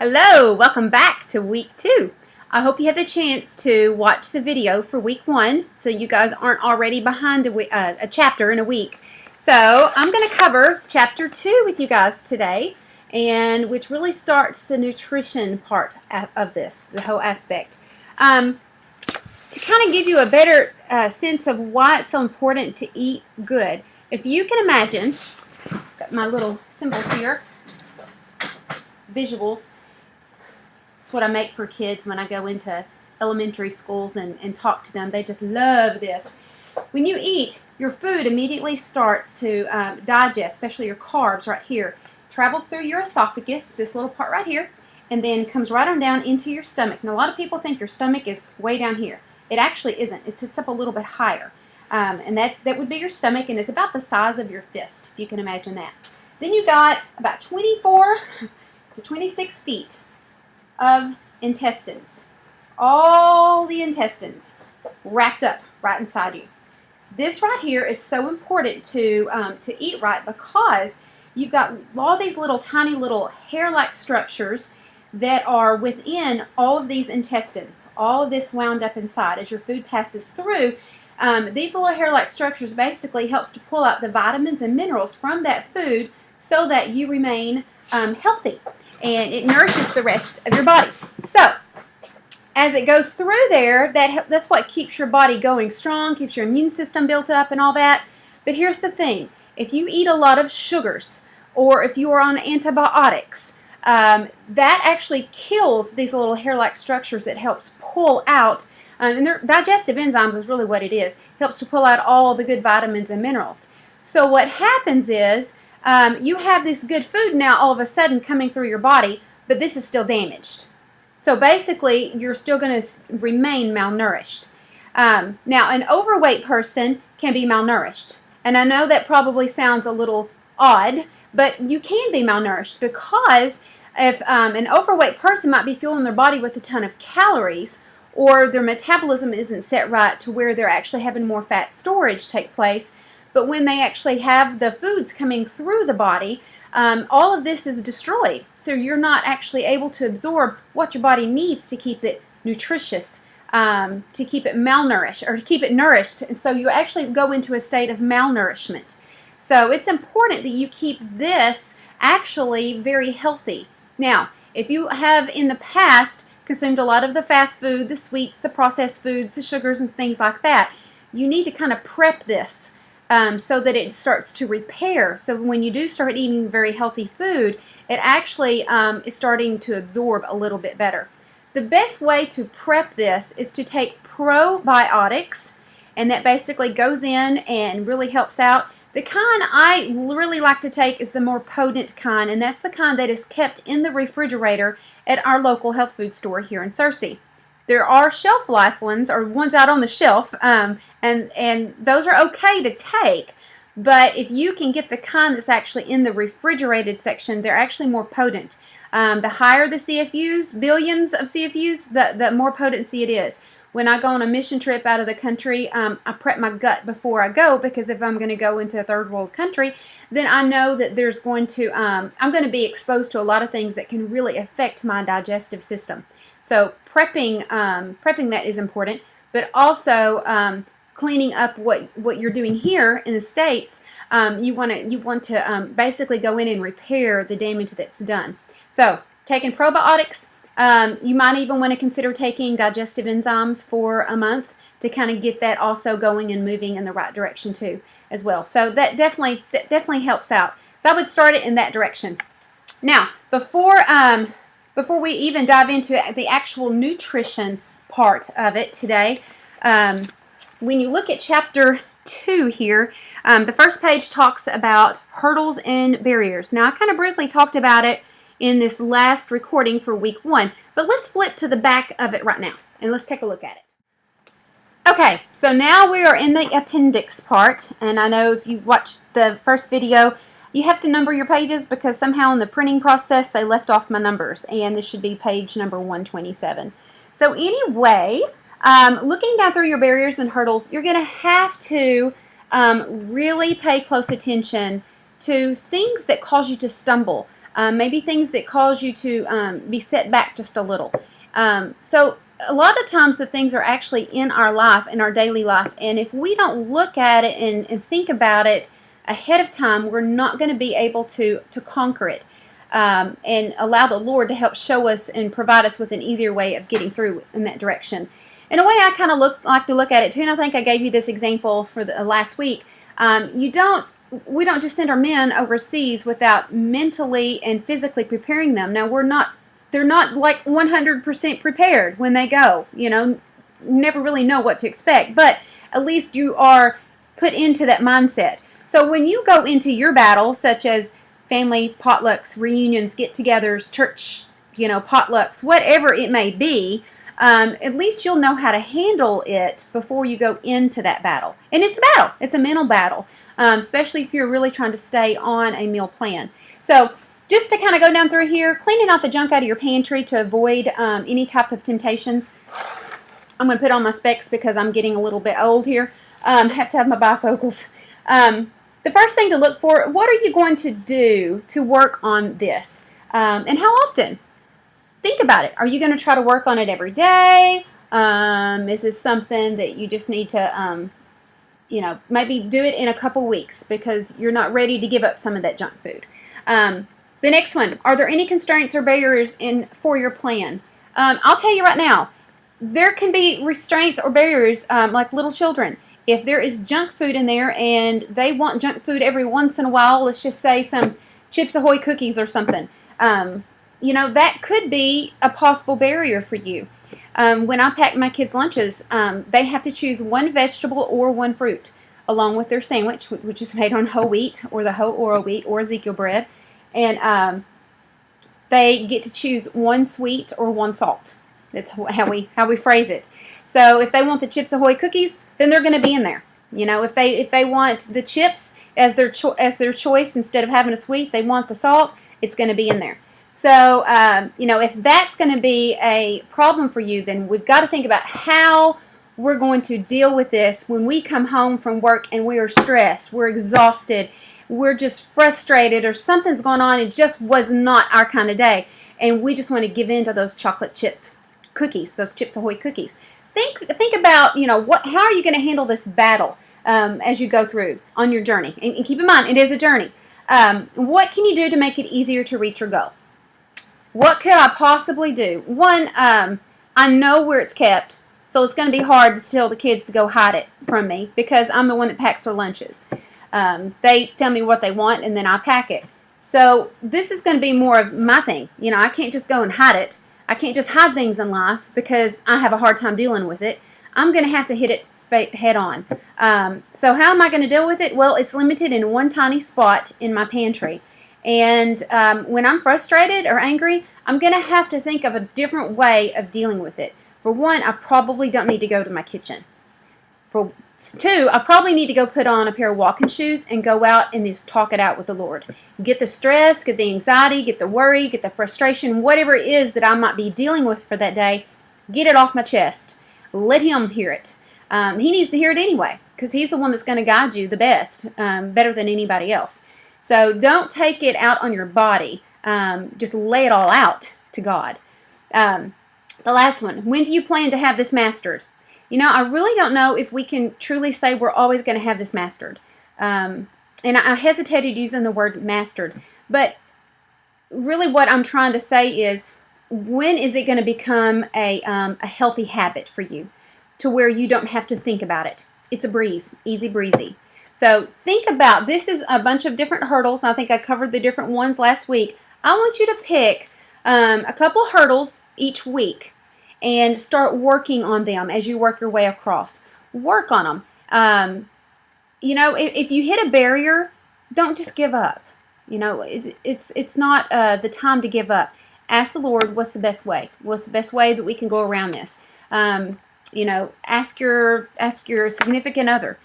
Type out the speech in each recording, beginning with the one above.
Hello, welcome back to week 2. I hope you had the chance to watch the video for week 1 so you guys aren't already behind a chapter in a week. So I'm going to cover chapter 2 with you guys today, and which really starts the nutrition part of this, the whole aspect. To kind of give you a better sense of why it's so important to eat good, if you can imagine, got my little symbols here, visuals. It's what I make for kids when I go into elementary schools and talk to them. They just love this. When you eat, your food immediately starts to digest, especially your carbs right here. Travels through your esophagus, this little part right here, and then comes right on down into your stomach. Now, a lot of people think your stomach is way down here. It actually isn't. It sits up a little bit higher. And that would be your stomach, and it's about the size of your fist, if you can imagine that. Then you got about 24 to 26 feet of intestines. All the intestines wrapped up right inside you. This right here is so important to eat right, because you've got all these little tiny little hair-like structures that are within all of these intestines. All of this wound up inside as your food passes through. These little hair-like structures basically helps to pull out the vitamins and minerals from that food so that you remain healthy, and it nourishes the rest of your body. So as it goes through there, that's what keeps your body going strong, keeps your immune system built up and all that. But here's the thing. If you eat a lot of sugars, or if you are on antibiotics, that actually kills these little hair-like structures. That helps pull out, and their digestive enzymes is really what it is, helps to pull out all the good vitamins and minerals. So what happens is you have this good food now all of a sudden coming through your body, but this is still damaged. So basically, you're still going to remain malnourished. Now, an overweight person can be malnourished. And I know that probably sounds a little odd, but you can be malnourished, because if an overweight person might be fueling their body with a ton of calories, or their metabolism isn't set right to where they're actually having more fat storage take place, but when they actually have the foods coming through the body, all of this is destroyed. So you're not actually able to absorb what your body needs to keep it nutritious, to keep it malnourished, or to keep it nourished. And so you actually go into a state of malnourishment. So it's important that you keep this actually very healthy. Now, if you have in the past consumed a lot of the fast food, the sweets, the processed foods, the sugars and things like that, you need to kind of prep this so that it starts to repair. So when you do start eating very healthy food, it actually is starting to absorb a little bit better. The best way to prep this is to take probiotics, and that basically goes in and really helps out. The kind I really like to take is the more potent kind, and that's the kind that is kept in the refrigerator at our local health food store here in Searcy. There are shelf life ones, or ones out on the shelf, and those are okay to take. But if you can get the kind that's actually in the refrigerated section, they're actually more potent. The higher the CFUs, billions of CFUs, the more potency it is. When I go on a mission trip out of the country, I prep my gut before I go, because if I'm going to go into a third world country, then I know that there's going to, I'm going to be exposed to a lot of things that can really affect my digestive system. So prepping that is important, but also cleaning up what you're doing here in the States. You want to basically go in and repair the damage that's done. So taking probiotics. You might even want to consider taking digestive enzymes for a month to kind of get that also going and moving in the right direction too, as well. So that definitely helps out. So I would start it in that direction. Now, before we even dive into the actual nutrition part of it today, when you look at chapter 2 here, the first page talks about hurdles and barriers. Now, I kind of briefly talked about it in this last recording for week 1, but let's flip to the back of it right now and let's take a look at it. Okay, so now we are in the appendix part, and I know if you watched the first video, you have to number your pages, because somehow in the printing process they left off my numbers, and this should be page number 127. So anyway, looking down through your barriers and hurdles, you're going to have to really pay close attention to things that cause you to stumble. maybe things that cause you to be set back just a little. So a lot of times the things are actually in our life, in our daily life, and if we don't look at it and think about it ahead of time, we're not going to be able to conquer it and allow the Lord to help show us and provide us with an easier way of getting through in that direction. In a way, I kind of like to look at it too, and I think I gave you this example for the last week. We don't just send our men overseas without mentally and physically preparing them. Now, they're not like 100% prepared when they go. You know, never really know what to expect, but at least you are put into that mindset. So when you go into your battle, such as family potlucks, reunions, get-togethers, church, potlucks, whatever it may be, at least you'll know how to handle it before you go into that battle. And it's a battle. It's a mental battle, especially if you're really trying to stay on a meal plan. So just to kind of go down through here, cleaning out the junk out of your pantry to avoid any type of temptations. I'm going to put on my specs because I'm getting a little bit old here. Have to have my bifocals. The first thing to look for, what are you going to do to work on this? And how often? Think about it. Are you going to try to work on it every day? Is this something that you just need to, maybe do it in a couple weeks because you're not ready to give up some of that junk food? The next one, are there any constraints or barriers for your plan? I'll tell you right now, there can be restraints or barriers like little children. If there is junk food in there and they want junk food every once in a while, let's just say some Chips Ahoy cookies or something, that could be a possible barrier for you. When I pack my kids' lunches, they have to choose one vegetable or one fruit along with their sandwich, which is made on whole wheat or the whole Oro wheat or Ezekiel bread. And they get to choose one sweet or one salt. That's how we phrase it. So if they want the Chips Ahoy cookies, then they're going to be in there. If they want the chips as their choice instead of having a sweet, they want the salt, it's going to be in there. So, if that's going to be a problem for you, then we've got to think about how we're going to deal with this when we come home from work and we are stressed, we're exhausted, we're just frustrated, or something's going on. It just was not our kind of day, and we just want to give in to those chocolate chip cookies, those Chips Ahoy cookies. Think about, how are you going to handle this battle as you go through on your journey? And keep in mind, it is a journey. What can you do to make it easier to reach your goal? What could I possibly do? One, I know where it's kept, so it's going to be hard to tell the kids to go hide it from me because I'm the one that packs their lunches. They tell me what they want, and then I pack it. So this is going to be more of my thing. I can't just go and hide it. I can't just hide things in life because I have a hard time dealing with it. I'm going to have to hit it head on. So how am I going to deal with it? Well, it's limited in one tiny spot in my pantry. And when I'm frustrated or angry, I'm going to have to think of a different way of dealing with it. For one, I probably don't need to go to my kitchen. For two, I probably need to go put on a pair of walking shoes and go out and just talk it out with the Lord. Get the stress, get the anxiety, get the worry, get the frustration, whatever it is that I might be dealing with for that day, get it off my chest. Let Him hear it. He needs to hear it anyway because He's the one that's going to guide you the best, better than anybody else. So don't take it out on your body. Just lay it all out to God. The last one, when do you plan to have this mastered? I really don't know if we can truly say we're always going to have this mastered. And I hesitated using the word mastered. But really what I'm trying to say is, when is it going to become a healthy habit for you to where you don't have to think about it? It's a breeze, easy breezy. So think about, this is a bunch of different hurdles. I think I covered the different ones last week. I want you to pick a couple hurdles each week and start working on them as you work your way across. Work on them. If you hit a barrier, don't just give up. It's not the time to give up. Ask the Lord, what's the best way? What's the best way that we can go around this? Ask your significant other.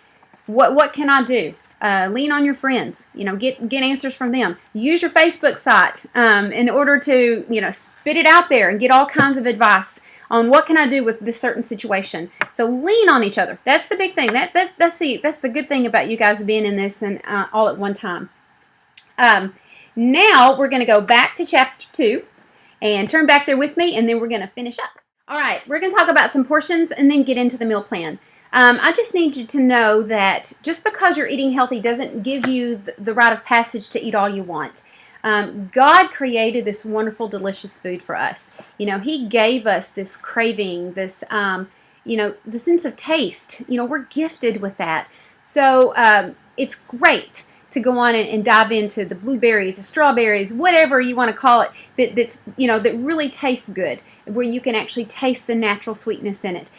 What can I do? Lean on your friends. Get answers from them. Use your Facebook site in order to spit it out there and get all kinds of advice on what can I do with this certain situation. So lean on each other. That's the big thing. That's the good thing about you guys being in this and all at one time. Now we're going to go back to chapter 2 and turn back there with me, and then we're going to finish up. All right, we're going to talk about some portions and then get into the meal plan. I just need you to know that just because you're eating healthy doesn't give you the rite of passage to eat all you want. God created this wonderful, delicious food for us. You know, He gave us this craving, this, the sense of taste. You know, we're gifted with that. So it's great to go on and dive into the blueberries, the strawberries, whatever you want to call it, that really tastes good, where you can actually taste the natural sweetness in it.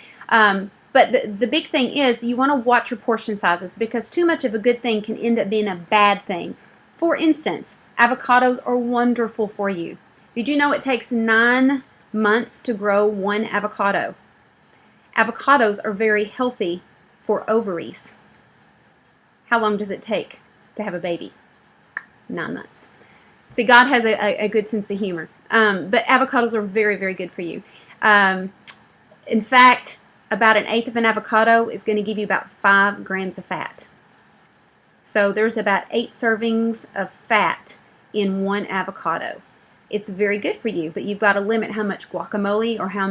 But the big thing is you want to watch your portion sizes, because too much of a good thing can end up being a bad thing. For instance, avocados are wonderful for you. Did you know it takes 9 months to grow one avocado? Avocados are very healthy for ovaries. How long does it take to have a baby? 9 months. See, God has a good sense of humor. But avocados are very, very good for you. In fact, about 1/8 of an avocado is going to give you about 5 grams of fat. So there's about 8 servings of fat in one avocado. It's very good for you, but you've got to limit how much guacamole or how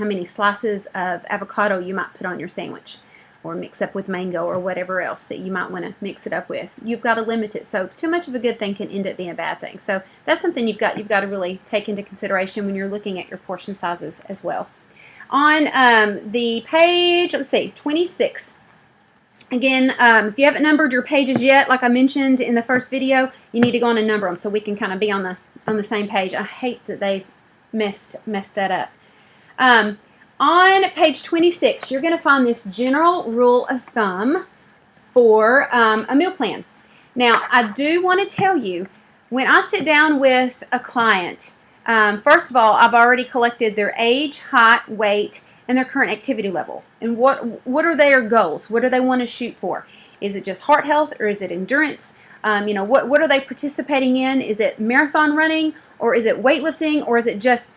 many slices of avocado you might put on your sandwich, or mix up with mango or whatever else that you might want to mix it up with. You've got to limit it. So too much of a good thing can end up being a bad thing. So that's something you've got to really take into consideration when you're looking at your portion sizes as well. On the page, let's see, 26. Again, if you haven't numbered your pages yet, like I mentioned in the first video, you need to go on and number them so we can kind of be on the same page. I hate that they've messed that up. On page 26, you're going to find this general rule of thumb for a meal plan. Now, I do want to tell you, when I sit down with a client, first of all, I've already collected their age, height, weight, and their current activity level. And what are their goals? What do they want to shoot for? Is it just heart health, or is it endurance? What are they participating in? Is it marathon running, or is it weightlifting, or is it just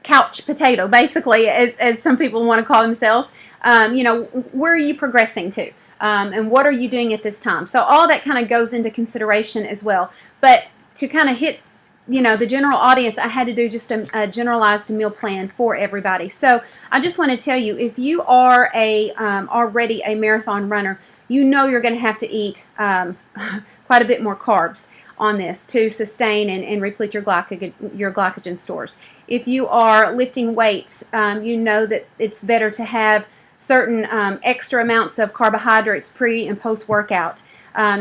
couch potato, basically, as some people want to call themselves? Where are you progressing to? And what are you doing at this time? So all that kind of goes into consideration as well. But to kind of hit the general audience, I had to do just a generalized meal plan for everybody. So I just want to tell you, if you are already a marathon runner, you know you're going to have to eat quite a bit more carbs on this to sustain and replete your glycogen stores. If you are lifting weights, you know that it's better to have certain extra amounts of carbohydrates pre and post workout.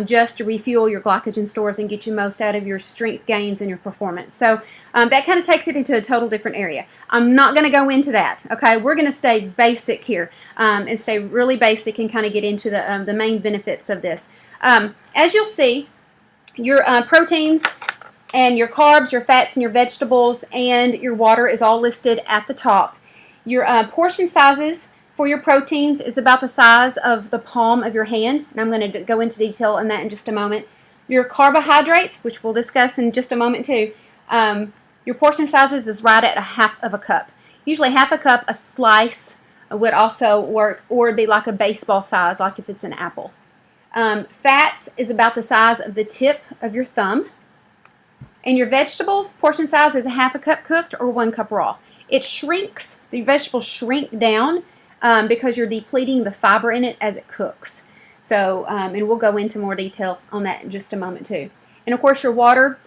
Just to refuel your glycogen stores and get you most out of your strength gains and your performance. So that kind of takes it into a total different area. I'm not going to go into that, okay? We're going to stay basic here and stay really basic and kind of get into the main benefits of this. As you'll see, your proteins and your carbs, your fats and your vegetables and your water is all listed at the top. Your portion sizes for your proteins is about the size of the palm of your hand, and I'm going to go into detail on that in just a moment. Your carbohydrates, which we'll discuss in just a moment too, your portion sizes is right at 1/2 of a cup. Usually 1/2 a cup, a slice would also work, or it'd be like a baseball size, like if it's an apple. Fats is about the size of the tip of your thumb. And your vegetables, portion size is 1/2 a cup cooked or 1 cup raw. It shrinks, the vegetables shrink down because you're depleting the fiber in it as it cooks. So, and we'll go into more detail on that in just a moment too. And of course your water,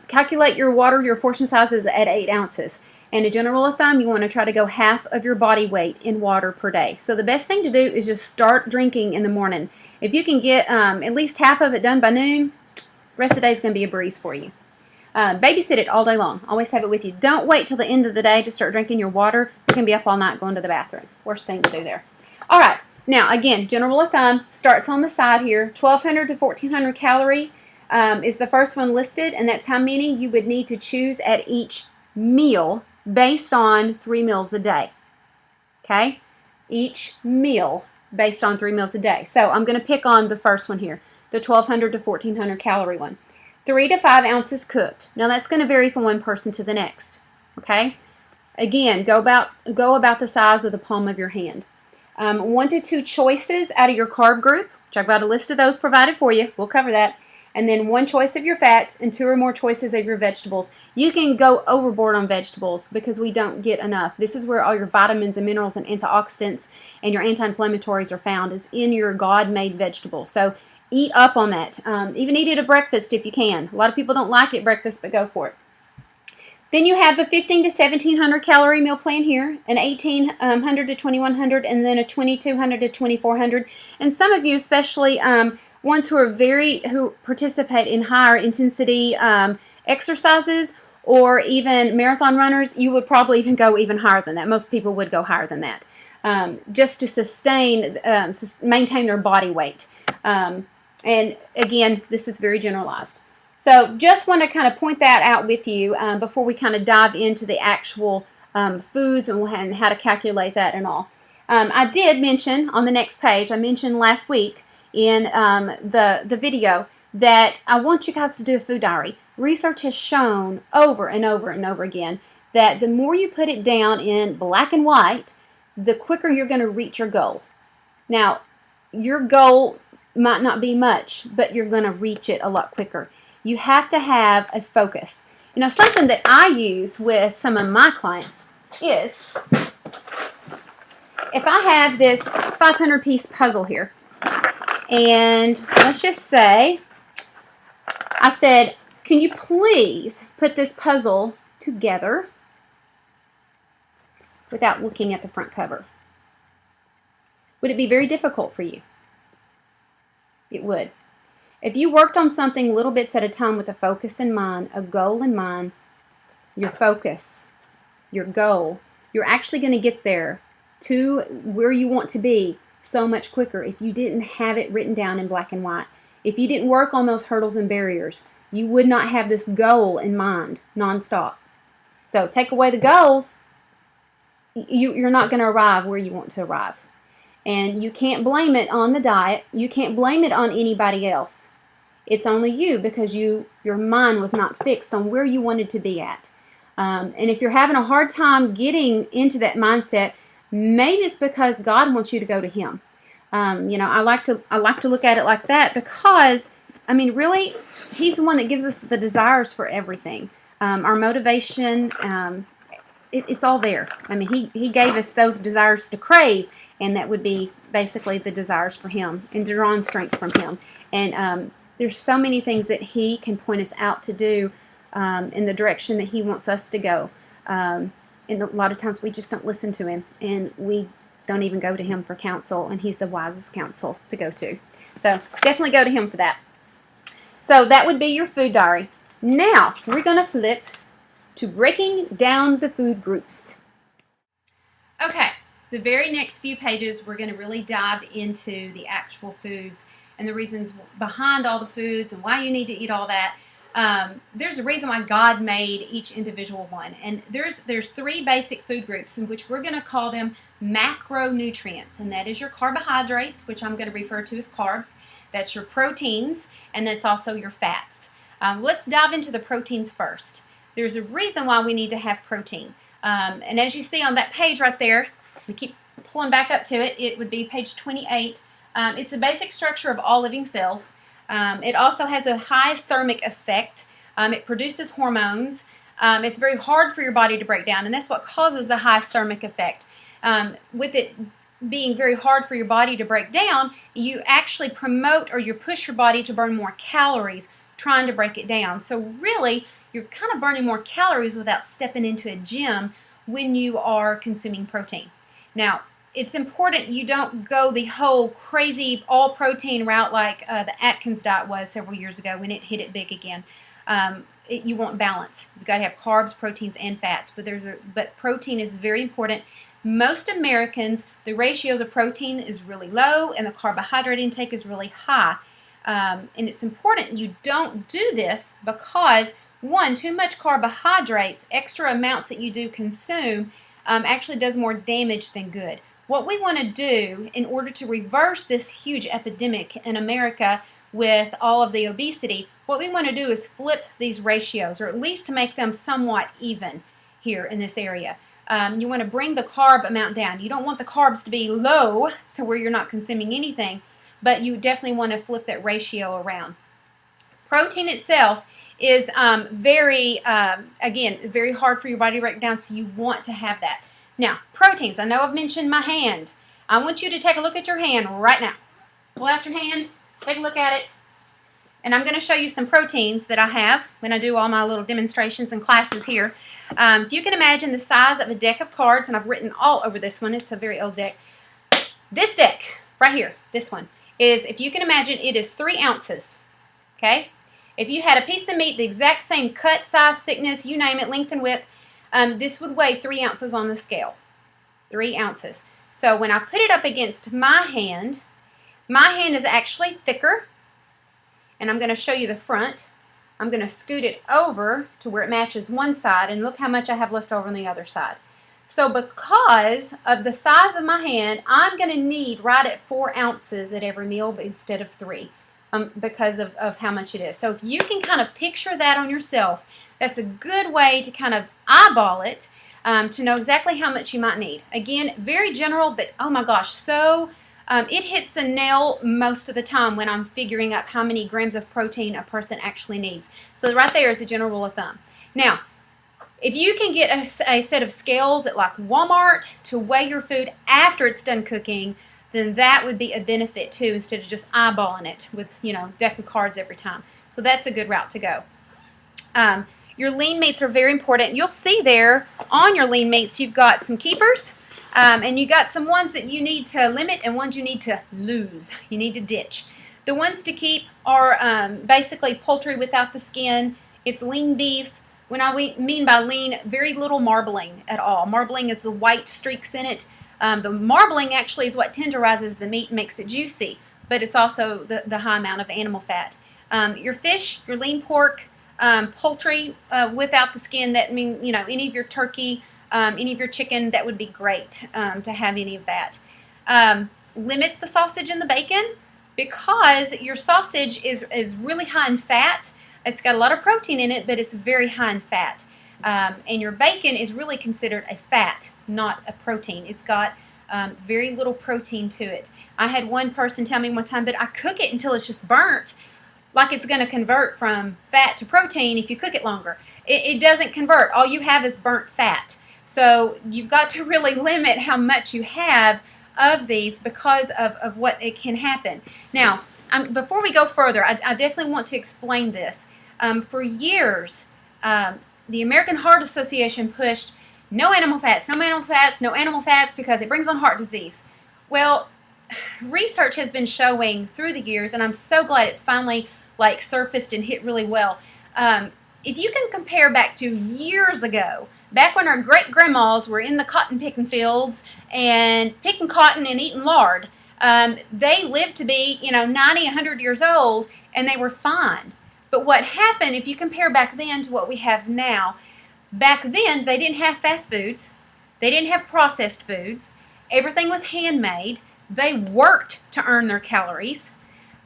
calculate your water, your portion size is at 8 ounces. And a general rule of thumb, you want to try to go 1/2 of your body weight in water per day. So the best thing to do is just start drinking in the morning. If you can get at least 1/2 of it done by noon, the rest of the day is going to be a breeze for you. Babysit it all day long. Always have it with you. Don't wait till the end of the day to start drinking your water. You can be up all night going to the bathroom. Worst thing to do there. All right. Now, again, general rule of thumb starts on the side here. 1,200 to 1,400 calorie is the first one listed, and that's how many you would need to choose at each meal based on 3 meals a day. Okay? Each meal based on 3 meals a day. So I'm going to pick on the first one here, the 1,200 to 1,400 calorie one. 3 to 5 ounces cooked. Now that's going to vary from one person to the next. Okay? Again, go about the size of the palm of your hand. 1 to 2 choices out of your carb group, which I've got a list of those provided for you. We'll cover that. and then 1 choice of your fats and 2 or more choices of your vegetables. You can go overboard on vegetables because we don't get enough. This is where all your vitamins and minerals and antioxidants and your anti-inflammatories are found, is in your God-made vegetables. So eat up on that. Even eat it at breakfast if you can. A lot of people don't like it at breakfast, but go for it. Then you have a 15 to 1700 calorie meal plan here, an 1800 to 2100, and then a 2200 to 2400. And some of you, especially ones who participate in higher intensity exercises, or even marathon runners, you would probably even go even higher than that. Most people would go higher than that, just to sustain, maintain their body weight. And again, this is very generalized. So just want to kind of point that out with you before we kind of dive into the actual foods and how to calculate that and all. I did mention on the next page, I mentioned last week in the video, that I want you guys to do a food diary. Research has shown over and over and over again that the more you put it down in black and white, the quicker you're going to reach your goal. Now, your goal might not be much, but you're going to reach it a lot quicker. You have to have a focus. You know, something that I use with some of my clients is, if I have this 500-piece puzzle here, and let's just say, I said, can you please put this puzzle together without looking at the front cover? Would it be very difficult for you? It would. If you worked on something little bits at a time with a focus in mind, a goal in mind, your focus, your goal, you're actually going to get there to where you want to be so much quicker if you didn't have it written down in black and white. If you didn't work on those hurdles and barriers, you would not have this goal in mind nonstop. So take away the goals, you're not going to arrive where you want to arrive. And you can't blame it on the diet. You can't blame it on anybody else. It's only you, because your mind was not fixed on where you wanted to be at. And if you're having a hard time getting into that mindset, maybe it's because God wants you to go to Him. You know, I like to look at it like that, because I mean, really, He's the one that gives us the desires for everything. Our motivation, it's all there. I mean, He gave us those desires to crave, and that would be basically the desires for Him and to draw on strength from Him. And there's so many things that He can point us out to do in the direction that He wants us to go. And a lot of times we just don't listen to Him, and we don't even go to Him for counsel, and He's the wisest counsel to go to. So definitely go to Him for that. So that would be your food diary. Now we're going to flip to breaking down the food groups. Okay, the very next few pages we're going to really dive into the actual foods and the reasons behind all the foods and why you need to eat all that. There's a reason why God made each individual one, and there's 3 basic food groups in which we're going to call them macronutrients, and that is your carbohydrates, which I'm going to refer to as carbs. That's your proteins, and that's also your fats. Let's dive into the proteins first. There's a reason why we need to have protein, and as you see on that page right there, we keep pulling back up to it. It would be page 28. It's the basic structure of all living cells. It also has the highest thermic effect. It produces hormones. It's very hard for your body to break down, and that's what causes the highest thermic effect. With it being very hard for your body to break down, you actually promote, or you push your body to burn more calories trying to break it down. So really, you're kind of burning more calories without stepping into a gym when you are consuming protein. Now, it's important you don't go the whole crazy all-protein route like the Atkins diet was several years ago when it hit it big again. You want balance. You've got to have carbs, proteins, and fats, but protein is very important. Most Americans, the ratios of protein is really low and the carbohydrate intake is really high. And it's important you don't do this because, one, too much carbohydrates, extra amounts that you do consume, actually does more damage than good. What we want to do in order to reverse this huge epidemic in America with all of the obesity, what we want to do is flip these ratios, or at least to make them somewhat even here in this area. You want to bring the carb amount down. You don't want the carbs to be low, so where you're not consuming anything, but you definitely want to flip that ratio around. Protein itself is again, very hard for your body to break down, so you want to have that. Now, proteins. I know I've mentioned my hand. I want you to take a look at your hand right now. Pull out your hand, take a look at it, and I'm going to show you some proteins that I have when I do all my little demonstrations and classes here. If you can imagine the size of a deck of cards, and I've written all over this one, it's a very old deck. This deck, right here, this one, is, if you can imagine, it is 3 ounces, okay? If you had a piece of meat, the exact same cut, size, thickness, you name it, length and width, this would weigh 3 ounces on the scale. 3 ounces. So when I put it up against my hand is actually thicker, and I'm going to show you the front. I'm going to scoot it over to where it matches one side, and look how much I have left over on the other side. So because of the size of my hand, I'm going to need right at 4 ounces at every meal instead of 3. Because of how much it is. So if you can kind of picture that on yourself, that's a good way to kind of eyeball it, to know exactly how much you might need. Again, very general, but oh my gosh, so it hits the nail most of the time when I'm figuring out how many grams of protein a person actually needs. So right there is a general rule of thumb. Now, if you can get a set of scales at like Walmart to weigh your food after it's done cooking, then that would be a benefit too, instead of just eyeballing it with, deck of cards every time. So that's a good route to go. Your lean meats are very important. You'll see there on your lean meats you've got some keepers, and you got some ones that you need to limit and ones you need to lose. You need to ditch. The ones to keep are basically poultry without the skin. It's lean beef. When I mean by lean, very little marbling at all. Marbling is the white streaks in it. The marbling actually is what tenderizes the meat and makes it juicy, but it's also the high amount of animal fat. Your fish, your lean pork, poultry without the skin, that means, any of your turkey, any of your chicken, that would be great to have any of that. Limit the sausage and the bacon, because your sausage is really high in fat. It's got a lot of protein in it, but it's very high in fat. And your bacon is really considered a fat, not a protein. It's got very little protein to it. I had one person tell me one time, but I cook it until it's just burnt, like it's going to convert from fat to protein if you cook it longer. It doesn't convert. All you have is burnt fat. So you've got to really limit how much you have of these because of what it can happen. Now, before we go further, I definitely want to explain this. For years, the American Heart Association pushed no animal fats, no animal fats, no animal fats, because it brings on heart disease. Well, research has been showing through the years, and I'm so glad it's finally surfaced and hit really well. If you can compare back to years ago, back when our great-grandmas were in the cotton picking fields and picking cotton and eating lard, they lived to be 90, 100 years old, and they were fine. But what happened, if you compare back then to what we have now, back then they didn't have fast foods, they didn't have processed foods, everything was handmade, they worked to earn their calories.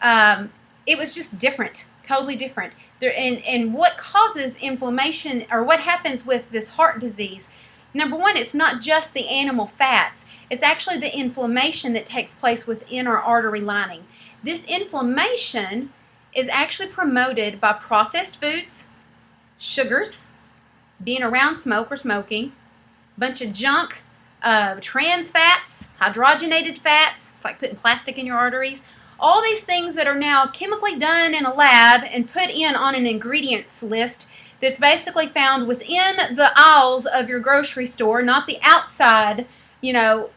It was just different, totally different. And what causes inflammation, or what happens with this heart disease, number one, it's not just the animal fats, it's actually the inflammation that takes place within our artery lining. This inflammation is actually promoted by processed foods, sugars, being around smoke or smoking, a bunch of junk, trans fats, hydrogenated fats, it's like putting plastic in your arteries, all these things that are now chemically done in a lab and put in on an ingredients list that's basically found within the aisles of your grocery store, not the outside,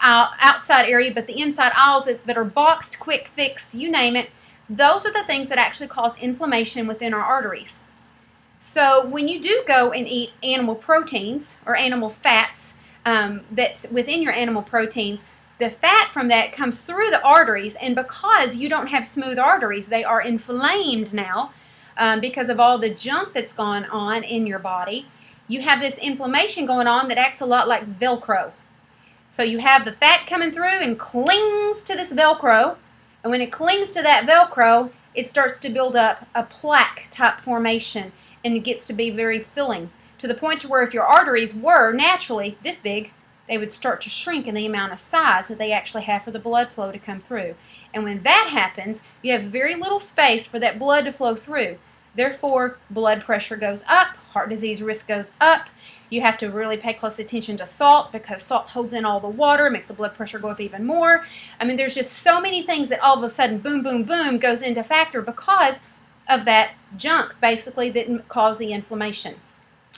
outside area, but the inside aisles that are boxed, quick fix, you name it. Those are the things that actually cause inflammation within our arteries. So when you do go and eat animal proteins or animal fats that's within your animal proteins, the fat from that comes through the arteries, and because you don't have smooth arteries, they are inflamed now because of all the junk that's gone on in your body. You have this inflammation going on that acts a lot like Velcro. So you have the fat coming through and clings to this Velcro, and when it clings to that Velcro, it starts to build up a plaque type formation, and it gets to be very filling, to the point to where if your arteries were naturally this big, they would start to shrink in the amount of size that they actually have for the blood flow to come through. And when that happens, you have very little space for that blood to flow through. Therefore, blood pressure goes up, heart disease risk goes up. You have to really pay close attention to salt because salt holds in all the water, makes the blood pressure go up even more. I mean, there's just so many things that all of a sudden, boom, boom, boom, goes into factor because of that junk, basically, that caused the inflammation.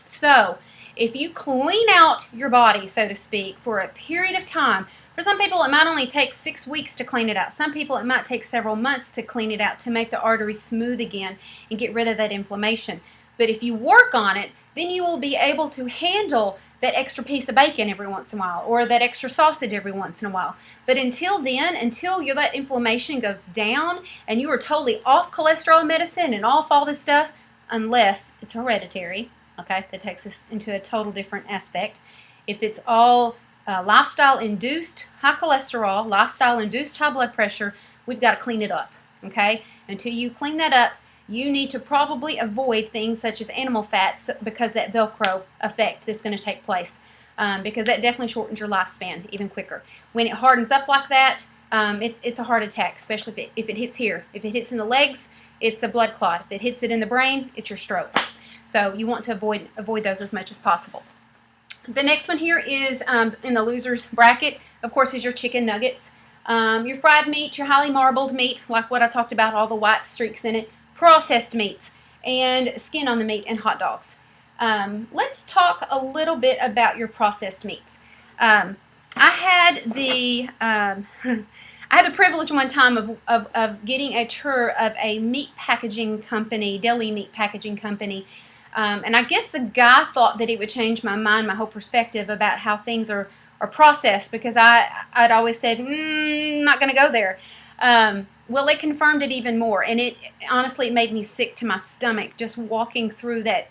So, if you clean out your body, so to speak, for a period of time, for some people it might only take 6 weeks to clean it out. Some people it might take several months to clean it out to make the arteries smooth again and get rid of that inflammation. But if you work on it, then you will be able to handle that extra piece of bacon every once in a while or that extra sausage every once in a while. But until then, until that inflammation goes down and you are totally off cholesterol medicine and off all this stuff, unless it's hereditary, okay, that takes us into a total different aspect. If it's all lifestyle-induced high cholesterol, lifestyle-induced high blood pressure, we've got to clean it up, okay? Until you clean that up, you need to probably avoid things such as animal fats because that Velcro effect that's going to take place, because that definitely shortens your lifespan even quicker. When it hardens up like that, it's a heart attack, especially if it hits here. If it hits in the legs, it's a blood clot. If it hits it in the brain, it's your stroke. So you want to avoid those as much as possible. The next one here is in the losers bracket, of course, is your chicken nuggets. Your fried meat, your highly marbled meat, like what I talked about, all the white streaks in it, processed meats, and skin on the meat, and hot dogs. Let's talk a little bit about your processed meats. I had the privilege one time of getting a tour of a meat packaging company, deli meat packaging company. And I guess the guy thought that it would change my mind, my whole perspective about how things are processed, because I'd always said, not going to go there. Well, it confirmed it even more, and it honestly made me sick to my stomach just walking through that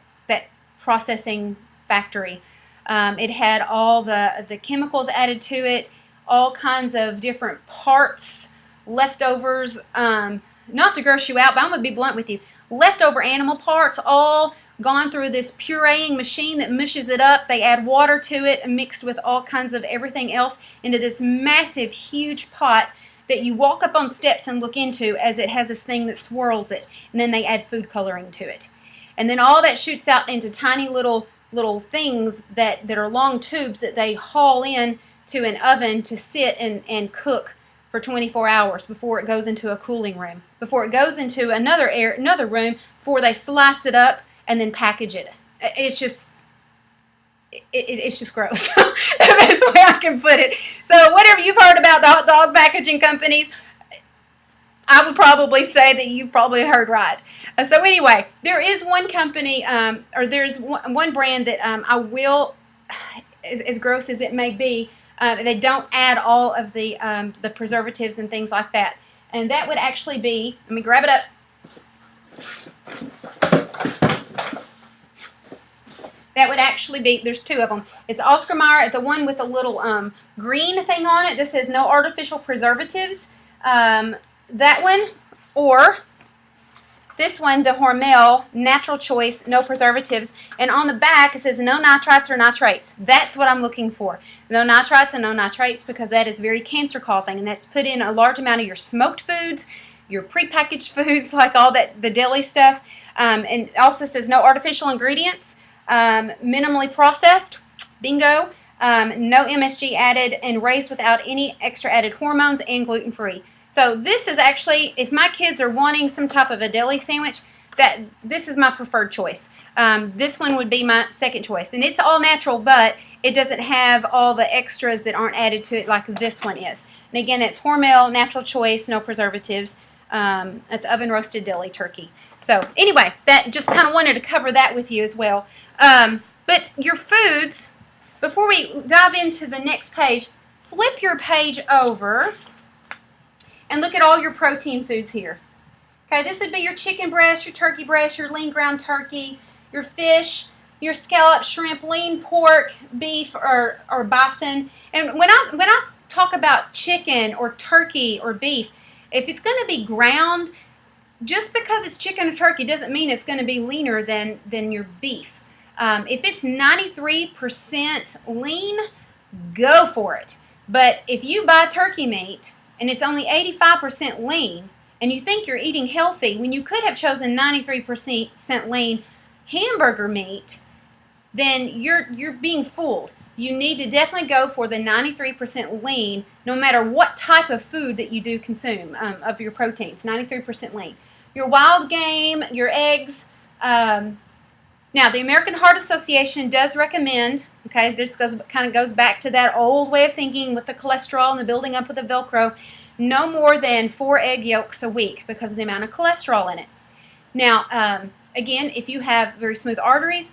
processing factory. It had all the chemicals added to it, all kinds of different parts, leftovers, not to gross you out, but I'm going to be blunt with you, leftover animal parts, all gone through this pureeing machine that mushes it up. They add water to it mixed with all kinds of everything else into this massive, huge pot that you walk up on steps and look into, as it has this thing that swirls it, and then they add food coloring to it. And then all that shoots out into tiny little things that are long tubes that they haul in to an oven to sit and cook for 24 hours before it goes into a cooling room, before it goes into another room, before they slice it up and then package it. It's just gross. The best way I can put it. So whatever you've heard about the hot dog packaging companies, I would probably say that you've probably heard right. So anyway, there is one company, or there's one brand that I will, as gross as it may be, they don't add all of the preservatives and things like that. And that would actually be, let me grab it up. That would actually be, there's two of them. It's Oscar Mayer, the one with the little green thing on it that says no artificial preservatives. That one, or this one, the Hormel Natural Choice, no preservatives. And on the back, it says no nitrites or nitrates. That's what I'm looking for. No nitrites and no nitrates, because that is very cancer causing. And that's put in a large amount of your smoked foods, your prepackaged foods, like all that, the deli stuff. And it also says no artificial ingredients. Minimally processed, bingo, no MSG added, and raised without any extra added hormones, and gluten-free. So this is actually, if my kids are wanting some type of a deli sandwich, this is my preferred choice. This one would be my second choice, and it's all natural, but it doesn't have all the extras that aren't added to it like this one is. And again, it's Hormel Natural Choice, no preservatives. It's oven roasted deli turkey. So anyway, that just kind of wanted to cover that with you as well. But your foods, before we dive into the next page, flip your page over and look at all your protein foods here. Okay, this would be your chicken breast, your turkey breast, your lean ground turkey, your fish, your scallop, shrimp, lean pork, beef, or bison. And when I talk about chicken or turkey or beef, if it's going to be ground, just because it's chicken or turkey doesn't mean it's going to be leaner than your beef. If it's 93% lean, go for it. But if you buy turkey meat and it's only 85% lean, and you think you're eating healthy when you could have chosen 93% lean hamburger meat, then you're being fooled. You need to definitely go for the 93% lean, no matter what type of food that you do consume of your proteins. 93% lean. Your wild game, your eggs. Now, the American Heart Association does recommend. Okay, this kind of goes back to that old way of thinking with the cholesterol and the building up with the Velcro. No more than 4 egg yolks a week because of the amount of cholesterol in it. Now, again, if you have very smooth arteries,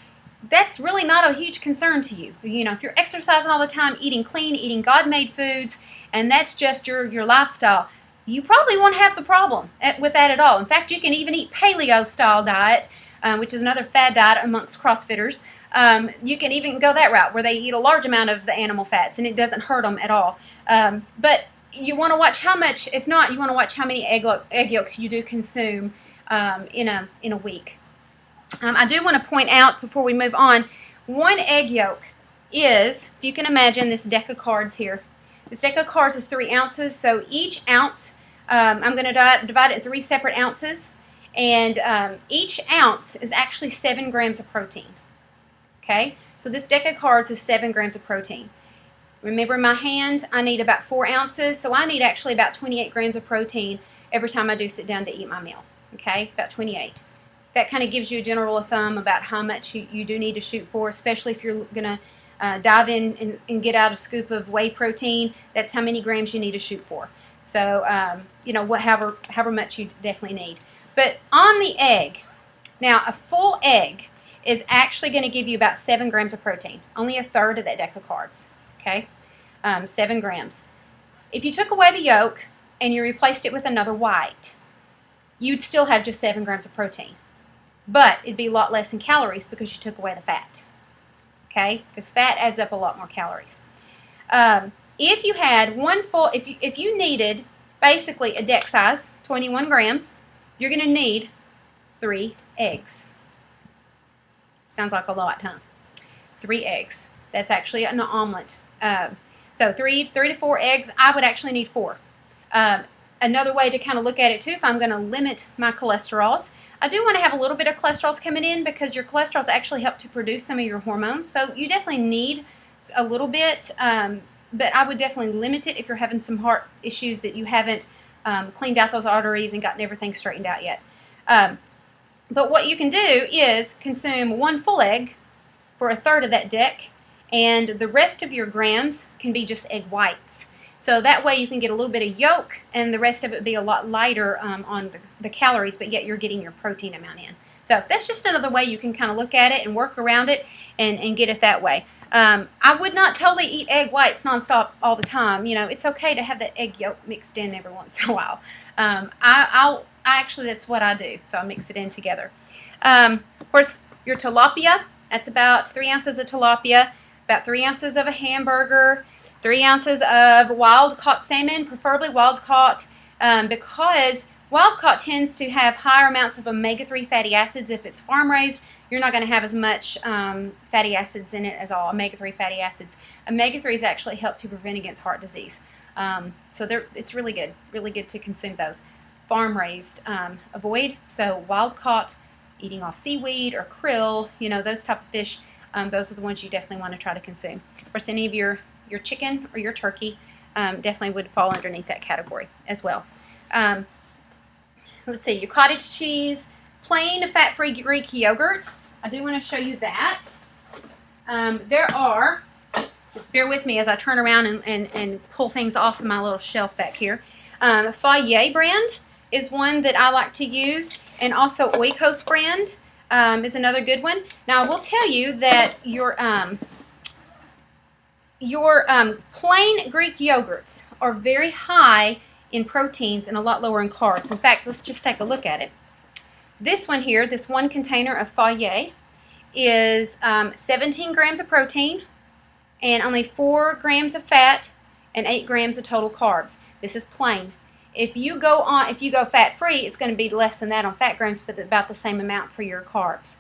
that's really not a huge concern to you. You know, if you're exercising all the time, eating clean, eating God-made foods, and that's just your lifestyle, you probably won't have the problem with that at all. In fact, you can even eat paleo-style diet, which is another fad diet amongst CrossFitters. You can even go that route where they eat a large amount of the animal fats, and it doesn't hurt them at all. But you want to watch how much, if not, you want to watch how many egg yolks you do consume in a week. I do want to point out before we move on, 1 egg yolk is, if you can imagine this deck of cards here, this deck of cards is 3 ounces, so each ounce, I'm going to divide it in 3 separate ounces, and each ounce is actually 7 grams of protein. Okay, so this deck of cards is 7 grams of protein. Remember, in my hand, I need about 4 ounces, so I need actually about 28 grams of protein every time I do sit down to eat my meal. Okay, about 28. That kind of gives you a general rule of thumb about how much you do need to shoot for, especially if you're going to dive in and get out a scoop of whey protein. That's how many grams you need to shoot for. So, you know, however much you definitely need. But on the egg, now a full egg is actually going to give you about 7 grams of protein, only a third of that deck of cards. Okay, 7 grams. If you took away the yolk and you replaced it with another white, you'd still have just 7 grams of protein. But it'd be a lot less in calories because you took away the fat. Okay, because fat adds up a lot more calories. If you had one full, if you needed basically a deck size, 21 grams, you're going to need 3 eggs. Sounds like a lot, huh? 3 eggs. That's actually an omelet. So 3 to 4 eggs. I would actually need 4. Another way to kind of look at it too, if I'm going to limit my cholesterols, I do want to have a little bit of cholesterols coming in because your cholesterols actually help to produce some of your hormones. So you definitely need a little bit, but I would definitely limit it if you're having some heart issues that you haven't cleaned out those arteries and gotten everything straightened out yet. But what you can do is consume 1 full egg for a third of that deck, and the rest of your grams can be just egg whites. So that way you can get a little bit of yolk, and the rest of it be a lot lighter on the calories, but yet you're getting your protein amount in. So that's just another way you can kind of look at it and work around it and get it that way. I would not totally eat egg whites nonstop all the time. You know, it's okay to have that egg yolk mixed in every once in a while. Actually, that's what I do, so I mix it in together. Of course, your tilapia, that's about 3 ounces of tilapia, about 3 ounces of a hamburger, 3 ounces of wild-caught salmon, preferably wild-caught, because wild-caught tends to have higher amounts of omega-3 fatty acids. If it's farm-raised, you're not going to have as much fatty acids in it as all omega-3 fatty acids. Omega-3s actually help to prevent against heart disease. So it's really good to consume those. Farm-raised, avoid. So wild-caught, eating off seaweed or krill, you know, those type of fish, those are the ones you definitely want to try to consume. Of course, any of your chicken or your turkey definitely would fall underneath that category as well. Let's see, your cottage cheese, plain fat-free Greek yogurt. I do want to show you that. There are, just bear with me as I turn around and pull things off of my little shelf back here. Wk brand is one that I like to use, and also Oikos brand is another good one. Now, I will tell you that your plain Greek yogurts are very high in proteins and a lot lower in carbs. In fact, let's just take a look at it. This one here, this one container of Wk is 17 grams of protein and only 4 grams of fat and 8 grams of total carbs. This is plain. If you go fat-free, it's going to be less than that on fat grams, but about the same amount for your carbs.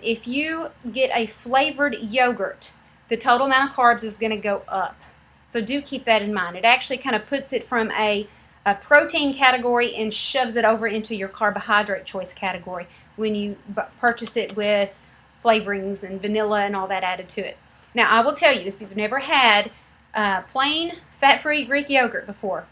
If you get a flavored yogurt, the total amount of carbs is going to go up. So do keep that in mind. It actually kind of puts it from a a protein category and shoves it over into your carbohydrate choice category when you purchase it with flavorings and vanilla and all that added to it. Now, I will tell you, if you've never had plain fat-free Greek yogurt before,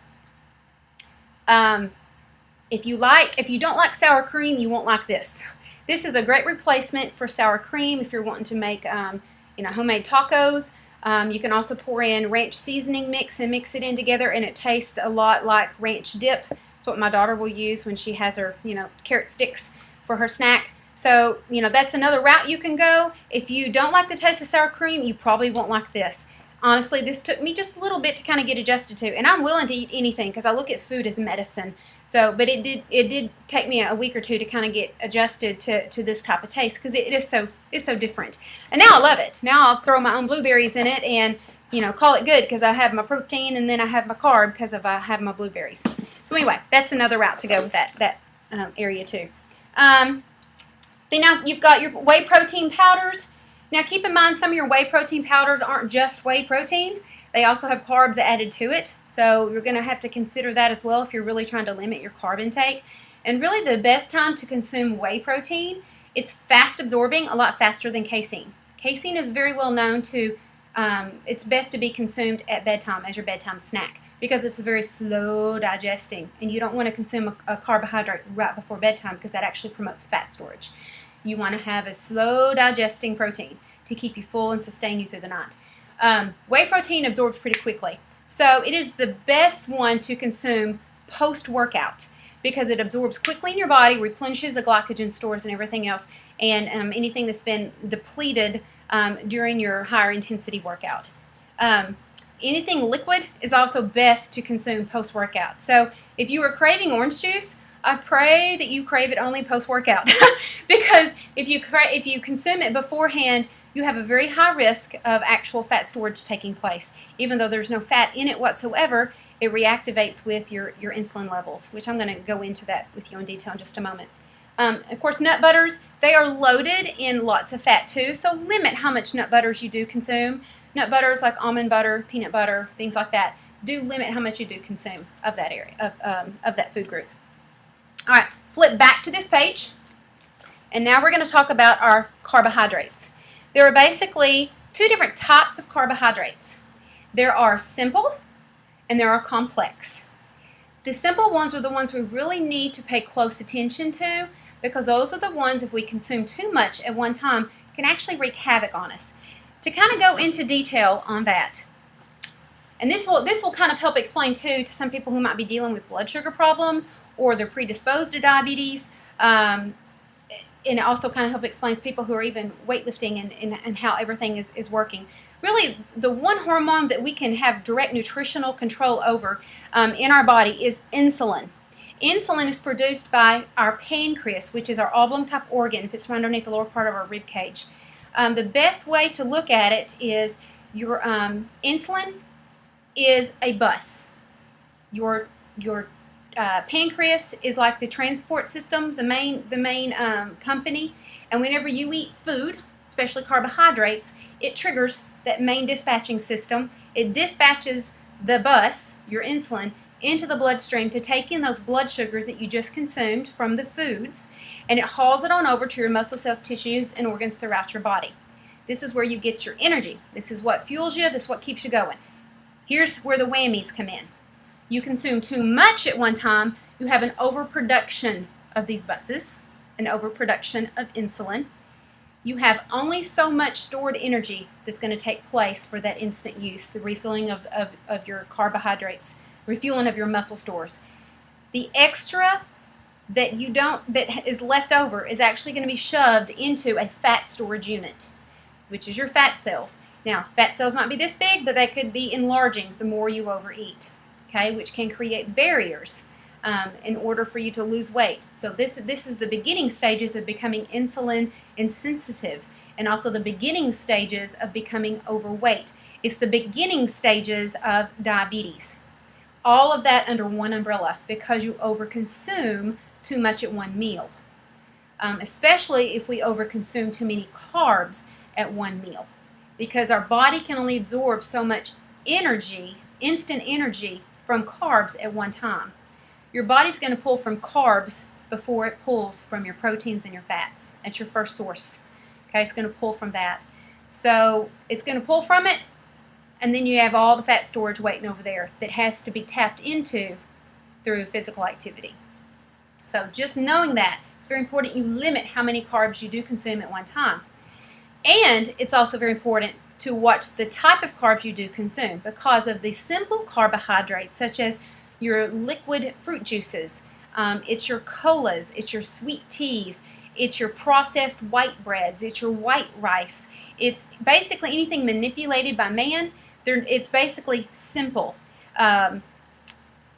if you don't like sour cream, you won't like this. This is a great replacement for sour cream if you're wanting to make homemade tacos. You can also pour in ranch seasoning mix and mix it in together, and it tastes a lot like ranch dip. That's what my daughter will use when she has her carrot sticks for her snack. So that's another route you can go. If you don't like the taste of sour cream, you probably won't like this. Honestly, this took me just a little bit to kind of get adjusted to, and I'm willing to eat anything because I look at food as medicine. So, but it did take me a week or two to kind of get adjusted to this type of taste because it's so different. And now I love it. Now I'll throw my own blueberries in it and call it good because I have my protein and then I have my carb because I have my blueberries. So anyway, that's another route to go with that area too. Then now you've got your whey protein powders. Now keep in mind some of your whey protein powders aren't just whey protein. They also have carbs added to it. So you're going to have to consider that as well if you're really trying to limit your carb intake. And really the best time to consume whey protein, it's fast absorbing, a lot faster than casein. Casein is very well known to, it's best to be consumed at bedtime as your bedtime snack because it's very slow digesting and you don't want to consume a carbohydrate right before bedtime because that actually promotes fat storage. You want to have a slow digesting protein to keep you full and sustain you through the night. Whey protein absorbs pretty quickly. So it is the best one to consume post-workout because it absorbs quickly in your body, replenishes the glycogen stores and everything else, and anything that's been depleted during your higher intensity workout. Anything liquid is also best to consume post-workout. So if you are craving orange juice, I pray that you crave it only post-workout because if you consume it beforehand, you have a very high risk of actual fat storage taking place. Even though there's no fat in it whatsoever, it reactivates with your insulin levels, which I'm going to go into that with you in detail in just a moment. Of course, nut butters, they are loaded in lots of fat too, so limit how much nut butters you do consume. Nut butters like almond butter, peanut butter, things like that, do limit how much you do consume of that area, of that food group. All right, flip back to this page, and now we're going to talk about our carbohydrates. There are basically two different types of carbohydrates. There are simple and there are complex. The simple ones are the ones we really need to pay close attention to because those are the ones, if we consume too much at one time, can actually wreak havoc on us. To kind of go into detail on that, and this will kind of help explain too to some people who might be dealing with blood sugar problems or they're predisposed to diabetes, and it also kind of helps explain people who are even weightlifting and how everything is working. Really, the one hormone that we can have direct nutritional control over in our body is insulin. Insulin is produced by our pancreas, which is our oblong-type organ. It fits right underneath the lower part of our rib cage. The best way to look at it is your insulin is a bus. Your pancreas is like the transport system, the main company, and whenever you eat food, especially carbohydrates, it triggers that main dispatching system. It dispatches the bus, your insulin, into the bloodstream to take in those blood sugars that you just consumed from the foods, and it hauls it on over to your muscle cells, tissues, and organs throughout your body. This is where you get your energy. This is what fuels you. This is what keeps you going. Here's where the whammies come in. You consume too much at one time, you have an overproduction of these buses, an overproduction of insulin. You have only so much stored energy that's going to take place for that instant use, the refilling of your carbohydrates, refueling of your muscle stores. The extra that is left over is actually going to be shoved into a fat storage unit, which is your fat cells. Now, fat cells might be this big, but they could be enlarging the more you overeat. Okay, which can create barriers in order for you to lose weight. So this is the beginning stages of becoming insulin insensitive and also the beginning stages of becoming overweight. It's the beginning stages of diabetes. All of that under one umbrella because you overconsume too much at one meal, especially if we overconsume too many carbs at one meal because our body can only absorb so much energy, instant energy, from carbs at one time. Your body's going to pull from carbs before it pulls from your proteins and your fats. That's your first source. Okay, it's going to pull from that. So it's going to pull from it, and then you have all the fat storage waiting over there that has to be tapped into through physical activity. So just knowing that, it's very important you limit how many carbs you do consume at one time. And it's also very important to watch the type of carbs you do consume, because of the simple carbohydrates such as your liquid fruit juices, it's your colas, it's your sweet teas, it's your processed white breads, it's your white rice. It's basically anything manipulated by man. It's basically simple.